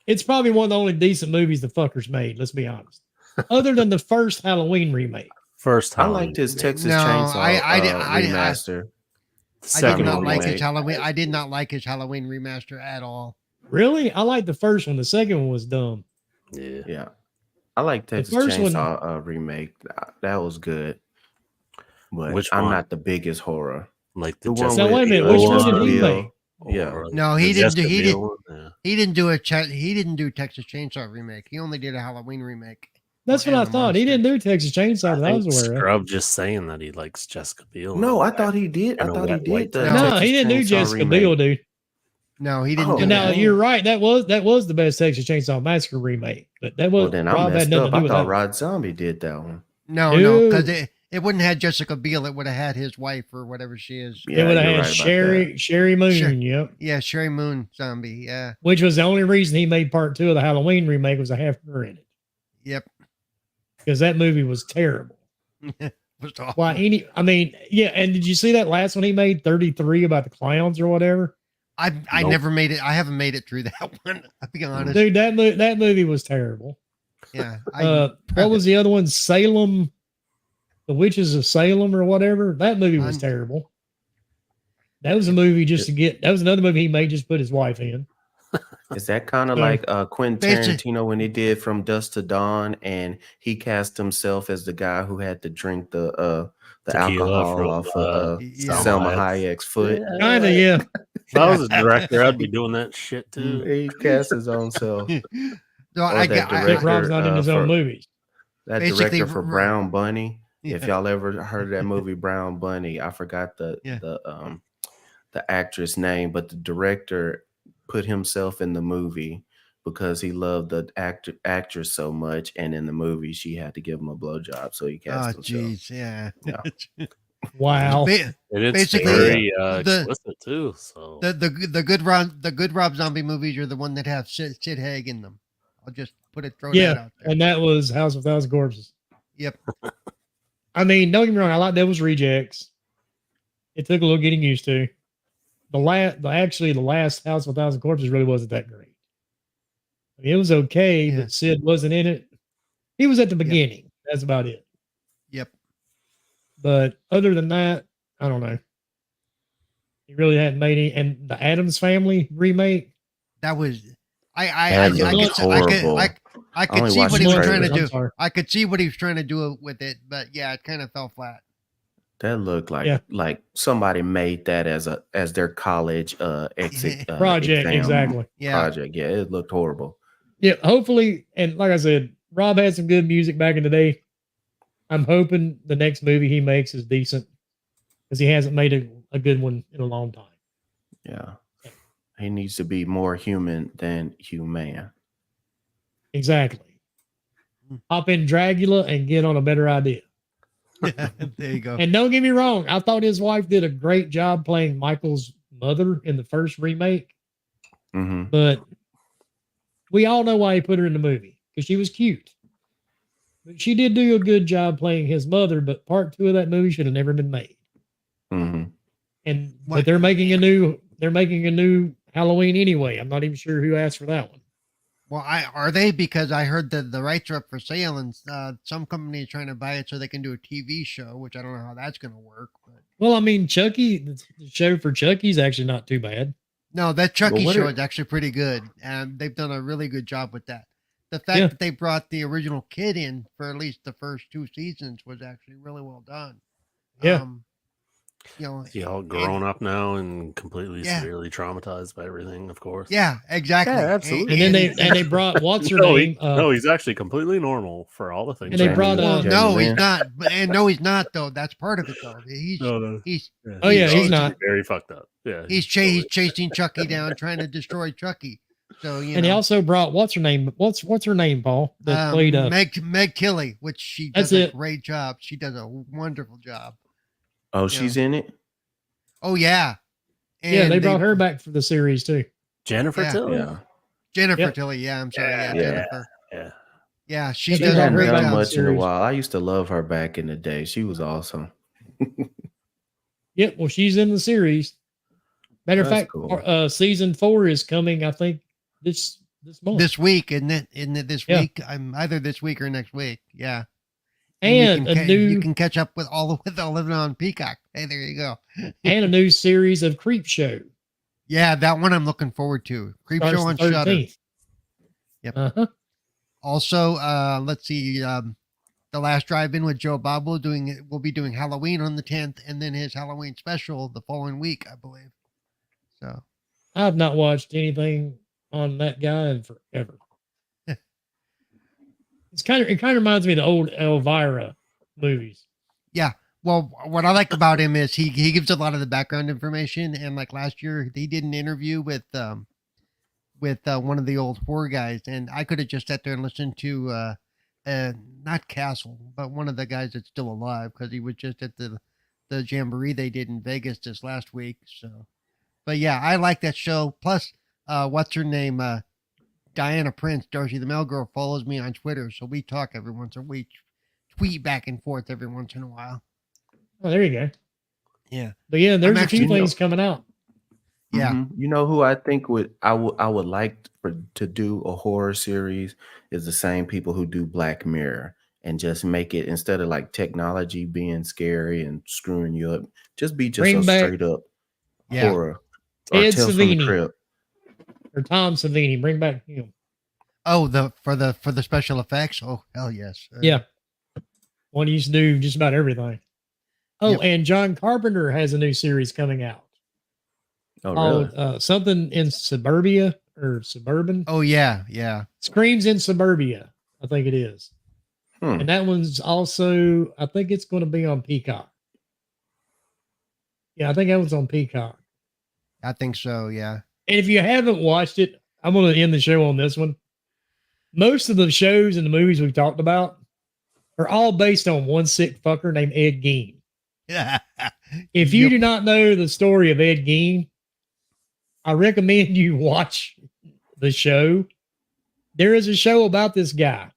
It's probably one of the only decent movies the fuckers made. Let's be honest. Other than the first Halloween remake. First I time. liked his Texas No, Chainsaw I remaster. I did not one like remake. his Halloween. I did not like his Halloween remaster at all. Really? I like the first one. The second one was dumb. Yeah. Yeah, I like Texas first one- Chainsaw remake. That was good, but Which I'm one? not the biggest horror. Like The the one Jessica Now, wait a minute, with, which one Jessica did he Biel. make? Yeah. or No, the he didn't do- Jessica he Biel one? Yeah. He didn't do Texas Chainsaw remake. He only did a Halloween remake. That's Or what I Animal thought. He Monster. didn't do Texas Chainsaw that I was think aware of. Scrub just saying that he likes Jessica Biel. No, I thought he did. I And a thought he wet white did. The tail. No, Texas he didn't do Chainsaw Jessica remake. Biel, dude. No, he didn't Oh, do And now that. you're right. That was the best Texas Chainsaw Massacre remake. But that was Well, then I Rob had messed nothing up. to do I with thought that. Rod Zombie did that one. No, Dude. because it wouldn't have had Jessica Biel. It would have had his wife or whatever she is. It would have you're had right about Sherry Moon, Sure. yep. Yeah, Sherry Moon zombie. Yeah. Which was the only reason he made part 2 of the Halloween remake was to have her in it. Yep. Because that movie was terrible. Was awful. Why yeah, and did you see that last one he made, 33, about the clowns or whatever? I Nope. never made it. I haven't made it through that one. I'll be honest. Dude, that movie was terrible. Yeah. What was the other one? Salem, The Witches of Salem or whatever. That movie was Un- terrible. That was a movie that was another movie he made just to put his wife in. Is that kind of So- like Quentin Basic- Tarantino when he did From Dusk to Dawn, and he cast himself as the guy who had to drink the Tequila alcohol from, off of yeah. Selma Hayek. Hayek's foot? Kinda, yeah. If I was a director, I'd be doing that shit too. He cast his own self. So Or I that get. Rick director, Rob's not in his own for- movies. That Basically, director for Brown Bunny. If Yeah. y'all ever heard of that movie Brown Bunny, I forgot the actress name, but the director put himself in the movie because he loved the actress so much, and in the movie she had to give him a blowjob, so he cast Oh, himself. jeez. Yeah. Yeah. Wow. Ba- And it's Basically, very the- explicit too. So the good Rob Zombie movies are the one that have Sid Haig in them. I'll just throw Yeah, that out there. and that was House of 1,000 Corpses. Yep. I mean, don't get me wrong. I like Devil's Rejects. It took a little getting used to. The last House of 1,000 Corpses really wasn't that great. I mean, it was okay, Yeah. but Sid wasn't in it. He was at the beginning. That's about it. Yep. But other than that, I don't know. He really hadn't made any. And the Addams Family remake. That was That looked horrible. I could only see watched what the he was trying trailer. to I'm do. sorry. I could see what he was trying to do with it, but yeah, it kind of fell flat. That looked like Yeah. like somebody made that as their college exit Project, exam exactly. Yeah. project. Yeah, it looked horrible. Yeah, hopefully, and like I said, Rob had some good music back in the day. I'm hoping the next movie he makes is decent because he hasn't made a good one in a long time. Yeah, he needs to be more human than human. Exactly. Hop in Dracula and get on a better idea. There you go. And don't get me wrong, I thought his wife did a great job playing Michael's mother in the first remake, Hmm. but we all know why he put her in the movie because she was cute. But she did do a good job playing his mother, but part 2 of that movie should have never been made. Hmm. And What? but they're making a new Halloween anyway. I'm not even sure who asked for that one. Well, are they? Because I heard that the rights are up for sale, and some company is trying to buy it so they can do a TV show, which I don't know how that's going to work. But Well, I mean, Chucky, the show for Chucky's actually not too bad. no, that Chucky what show are- is actually pretty good, and they've done a really good job with that. The fact Yeah. that they brought the original kid in for at least the first 2 seasons was actually really well done. Yeah. He all grown up now and completely severely traumatized by everything, of course. Yeah, exactly. Yeah, absolutely. And then they brought what's her name? No, he's actually completely normal for all the things. And they brought no, he's not. And no, he's not though. That's part of it though. He's he's not very fucked up. Yeah, he's chasing Chucky down, trying to destroy Chucky. So he also brought what's her name? What's her name, Paul? That played Meg Kelly, which she does a great job. She does a wonderful job. Oh, she's in it. Oh yeah, and they brought her back for the series too. Jennifer Tilly. Yeah. Jennifer Tilly. Yeah, I'm sorry. Yeah, Jennifer. Yeah, she does a great job. Much in a while. I used to love her back in the day. She was awesome. Yep. Well, she's in the series. Matter of fact, season 4 is coming. I think this month. This week, isn't it this week? I'm either this week or next week. Yeah. And you can catch up with all of it on Peacock. Hey, there you go. And a new series of Creep Show. Yeah, that one I'm looking forward to. Creep Show on Shudder. Yep. Uh-huh. Also, let's see. The Last Drive-In with Joe Bob will be doing Halloween on the 10th, and then his Halloween special the following week, I believe. So, I've not watched anything on that guy in forever. It kind of reminds me of the old Elvira movies. Yeah. Well, what I like about him is he gives a lot of the background information, and like last year he did an interview with one of the old horror guys, and I could have just sat there and listened to not Castle, but one of the guys that's still alive, because he was just at the jamboree they did in Vegas this last week. So, but yeah, I like that show. Plus, what's her name? Diana Prince, Darcy the Mail Girl, follows me on Twitter, so we talk every once in a week, tweet back and forth every once in a while. Oh, there you go. Yeah, but yeah, there's a few things coming out. Yeah, you know who I think I would like to do a horror series is the same people who do Black Mirror, and just make it, instead of like technology being scary and screwing you up, just be straight up horror. Ted Savini or Tom Savini, bring back him. Oh, for the special effects. Oh, hell yes. Yeah, one used to do just about everything. Oh, and John Carpenter has a new series coming out. Oh, really? Something in Suburbia or Suburban. Oh, yeah. Screams in Suburbia, I think it is. And that one's also, I think it's going to be on Peacock. Yeah, I think that one's on Peacock. I think so, yeah. And if you haven't watched it, I'm going to end the show on this one. Most of the shows and the movies we've talked about are all based on one sick fucker named Ed Gein. If you do not know the story of Ed Gein, I recommend you watch the show. There is a show about this guy.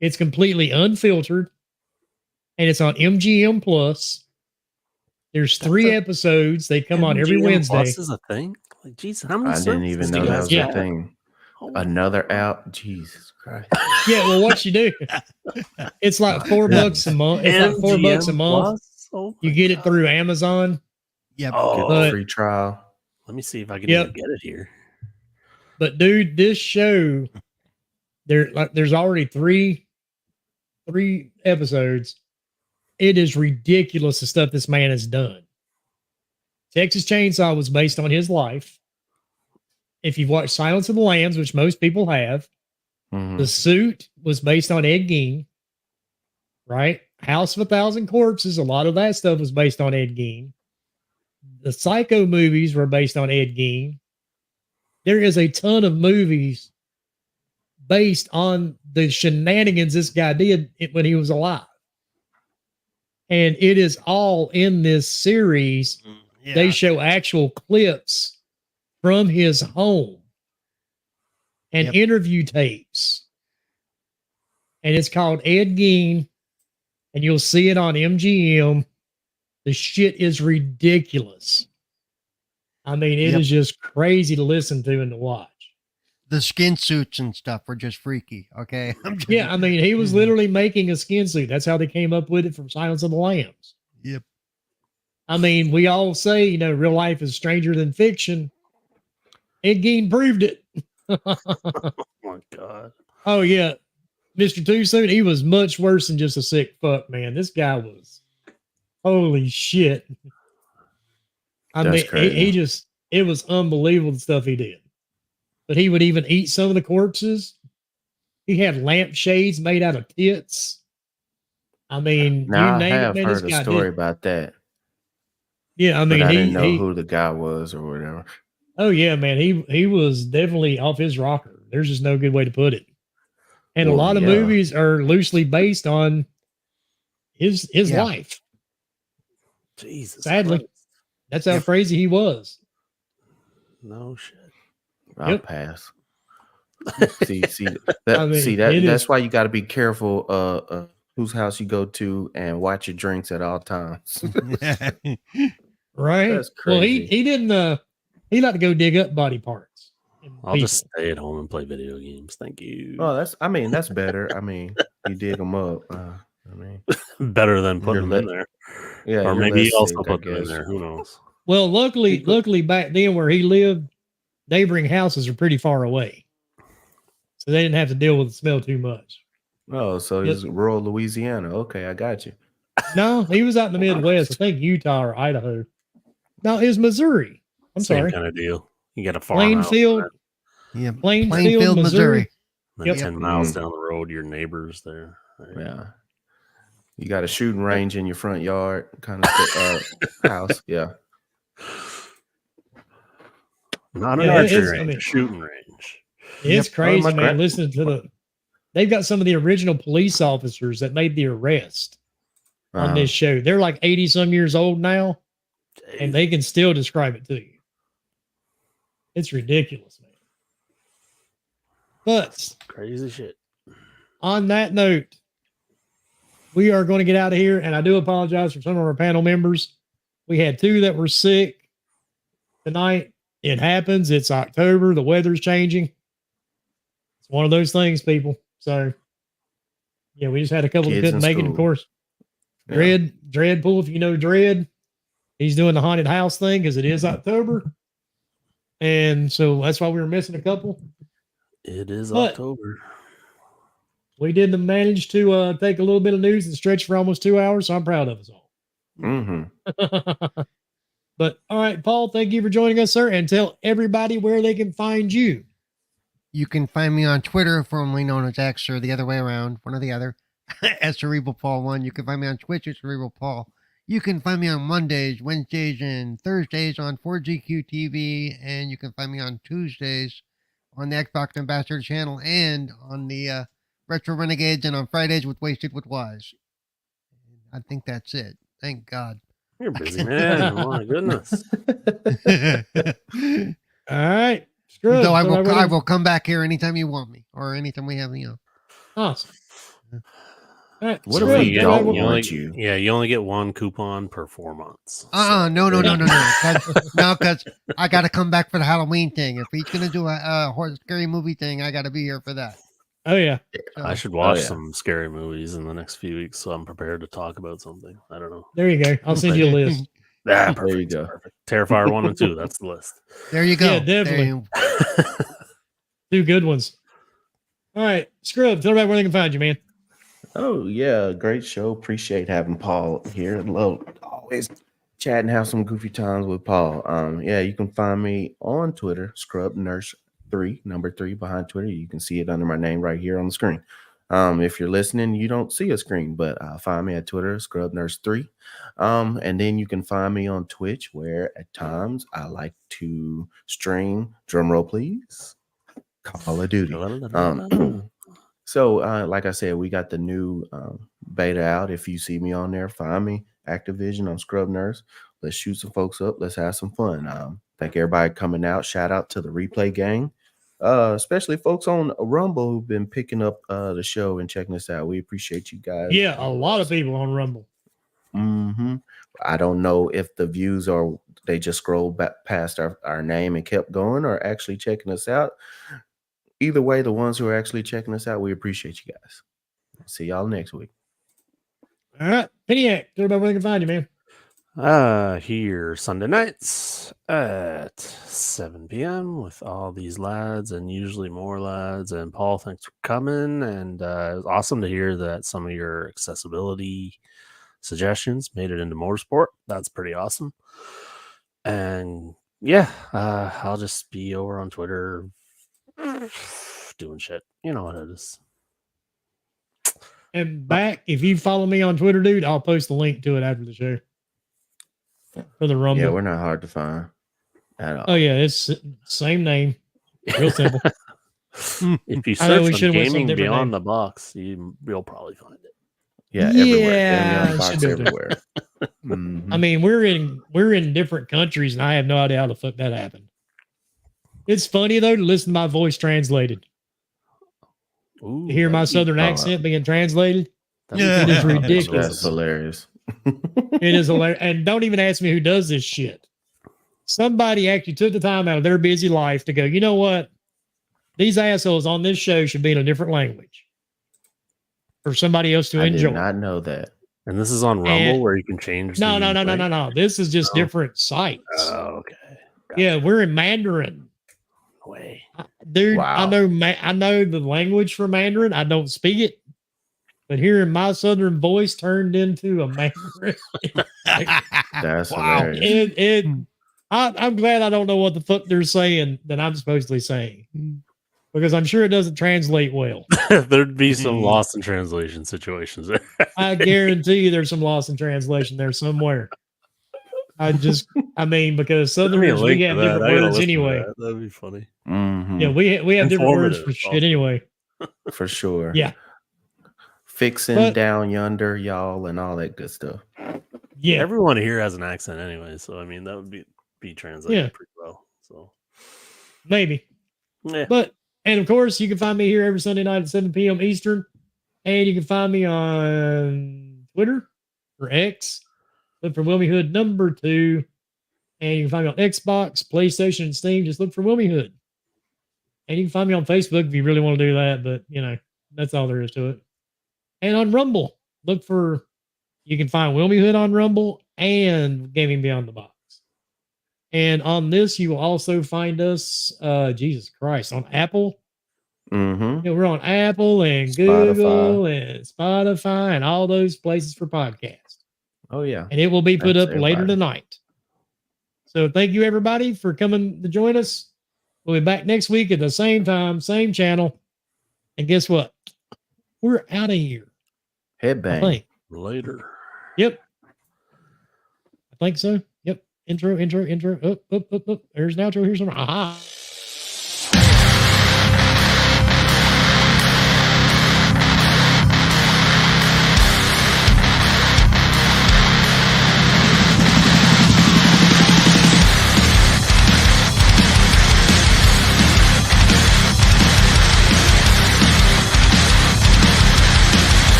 It's completely unfiltered, and it's on MGM Plus. There's 3 episodes. They come on every Wednesday. Plus is a thing? Like, geez, how many? I didn't even know that was a thing. Another app? Jesus Christ. Yeah, well, what you do? It's like $4 a month. It's like $4 a month. Oh, you get it through Amazon. Yep. Oh, free trial. Let me see if I can even get it here. But dude, this show, there's already three episodes. It is ridiculous the stuff this man has done. Texas Chainsaw was based on his life. If you've watched Silence of the Lambs, which most people have, The Suit was based on Ed Gein, right? House of 1,000 Corpses, a lot of that stuff was based on Ed Gein. The Psycho movies were based on Ed Gein. There is a ton of movies based on the shenanigans this guy did when he was alive. And it is all in this series. Yeah. They show actual clips from his home and interview tapes. And it's called Ed Gein. And you'll see it on MGM. The shit is ridiculous. I mean, it is just crazy to listen to and to watch. The skin suits and stuff were just freaky. Okay. I mean, he was literally making a skin suit. That's how they came up with it from Silence of the Lambs. Yep. I mean, we all say, real life is stranger than fiction. Ed Gein proved it. Oh my God. Oh yeah. Mr. Too Soon, he was much worse than just a sick fuck, man. This guy was, holy shit. I mean, it was unbelievable the stuff he did. But he would even eat some of the corpses. He had lampshades made out of tits. I mean, now you name I have it, man, heard a story about that. Yeah, I mean, I didn't know who the guy was or whatever. Oh yeah, man, he was definitely off his rocker. There's just no good way to put it. And a lot of movies are loosely based on his life. Jesus, sadly, Christ. That's how crazy he was. No shit. I'll pass. That's why you got to be careful whose house you go to and watch your drinks at all times. Right. That's crazy. Well, he didn't he liked to go dig up body parts. I'll just stay at home and play video games. Thank you. Oh, that's better. I mean, you dig them up. Better than putting them in there. Yeah. Or maybe he also put them in there. Who knows? Well, luckily back then where he lived, neighboring houses are pretty far away. So they didn't have to deal with the smell too much. Oh, so it's rural Louisiana. Okay, I got you. No, he was out in the Midwest. I think Utah or Idaho. No, it was Missouri. Same sorry. kind of deal. You get a farm Plainfield. Yeah, Plainfield, Missouri. Then 10 miles down the road, your neighbors there. Right? Yeah. You got a shooting range in your front yard kind of house. Yeah. Not an archery range, a shooting range. It's crazy, man. Listen to they've got some of the original police officers that made the arrest on this show. They're like 80 some years old now, and they can still describe it to you. It's ridiculous, man. But crazy shit. On that note, we are going to get out of here, and I do apologize for some of our panel members. We had 2 that were sick tonight. It happens. It's October. The weather's changing. It's one of those things, people. So, yeah, we just had a couple that couldn't make it, of course. Yeah. Dreadpool, if you know Dread, he's doing the haunted house thing because it is October. And so that's why we were missing a couple. It is October. We did manage to take a little bit of news and stretch for almost 2 hours, so I'm proud of us all. Mm-hmm. But all right, Paul, thank you for joining us, sir, and tell everybody where they can find you. You can find me on Twitter, formerly known as X, or the other way around, one or the other, at Cerebral Paul 1. You can find me on Twitch at Cerebral Paul. You can find me on Mondays, Wednesdays, and Thursdays on 4GQ TV, and you can find me on Tuesdays on the Xbox Ambassador channel and on the Retro Renegades, and on Fridays with Wasted with Wise. I think that's it. Thank God. You're busy, man. Oh my goodness. All right. Screw so I will come back here anytime you want me, or anytime we have you. Awesome. All right. What if we don't want you? Yeah, you only get 1 coupon per 4 months. No. No, because I got to come back for the Halloween thing. If he's gonna do a scary movie thing, I got to be here for that. Oh yeah. So, I should watch some scary movies in the next few weeks, so I'm prepared to talk about something. I don't know. There you go. I'll send you a list. Perfect. There you go. Perfect. Terrifier 1 and 2. That's the list. There you go. Yeah, definitely. 2 good ones. All right, Scrub, tell everybody where they can find you, man. Oh yeah, great show. Appreciate having Paul here. Love always chatting, have some goofy times with Paul. Yeah, you can find me on Twitter, Scrub Nurse 3, number 3 behind Twitter. You can see it under my name right here on the screen. If you're listening, you don't see a screen, but find me at Twitter, Scrub Nurse 3. And then you can find me on Twitch, where at times I like to stream, drumroll please, Call of Duty. So like I said, we got the new beta out. If you see me on there, find me, Activision on Scrub Nurse. Let's shoot some folks up. Let's have some fun. Thank everybody coming out. Shout out to the replay gang. Especially folks on Rumble who've been picking up the show and checking us out. We appreciate you guys. Yeah, a lot of people on Rumble. Mm-hmm. I don't know if the views are they just scrolled back past our name and kept going, or actually checking us out. Either way, the ones who are actually checking us out, we appreciate you guys. See y'all next week. All right, Piniac, tell everybody where they can find you, man. Here Sunday nights at 7 p.m. with all these lads and usually more lads. And Paul, thanks for coming. And it was awesome to hear that some of your accessibility suggestions made it into motorsport. That's pretty awesome. And yeah, I'll just be over on Twitter doing shit. You know what it is. And back, if you follow me on Twitter, dude, I'll post the link to it after the show for the Rumble. Yeah, we're not hard to find at all. Oh yeah, it's same name, real simple. If you search on Gaming Beyond the Box, you'll probably find it. Yeah, everywhere. Box everywhere. I mean, we're in different countries, and I have no idea how the fuck that happened. It's funny though to listen to my voice translated. Ooh, to hear my southern accent being translated. It is ridiculous. That's hilarious. It is hilarious. And don't even ask me who does this shit. Somebody actually took the time out of their busy life to go, you know what? These assholes on this show should be in a different language for somebody else to enjoy. I did not know that. And this is on Rumble where you can change. No. This is just different sites. Oh, okay. Gotcha. Yeah, we're in Mandarin. Way. Dude, wow. I know the language for Mandarin. I don't speak it, but hearing my southern voice turned into a Mandarin. That's hilarious. I'm glad I don't know what the fuck they're saying that I'm supposedly saying, because I'm sure it doesn't translate well. There'd be some lost in translation situations there. I guarantee you there's some lost in translation there somewhere. Because Southerners, we have different words anyway. That'd be funny. Mm-hmm. Yeah, we have different words for shit anyway. For sure. Yeah. Fixing down yonder, y'all, and all that good stuff. Yeah. Everyone here has an accent anyway, so I mean that would be translated pretty well. So maybe. Yeah. And of course you can find me here every Sunday night at 7 p.m. Eastern. And you can find me on Twitter or X. Look for Wilmy Hood #2. And you can find me on Xbox, PlayStation, and Steam. Just look for Wilmy Hood. And you can find me on Facebook if you really want to do that. But, that's all there is to it. And on Rumble, you can find Wilmy Hood on Rumble and Gaming Beyond the Box. And on this, you will also find us, Jesus Christ, on Apple. Mm-hmm. We're on Apple and Google and Spotify and all those places for podcasts. Oh, yeah. And it will be put up later tonight. So thank you, everybody, for coming to join us. We'll be back next week at the same time, same channel. And guess what? We're out of here. Headbang. Later. Yep. I think so. Yep. Intro. Up. There's an outro. Here's some. Aha.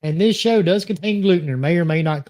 And this show does contain gluten or may not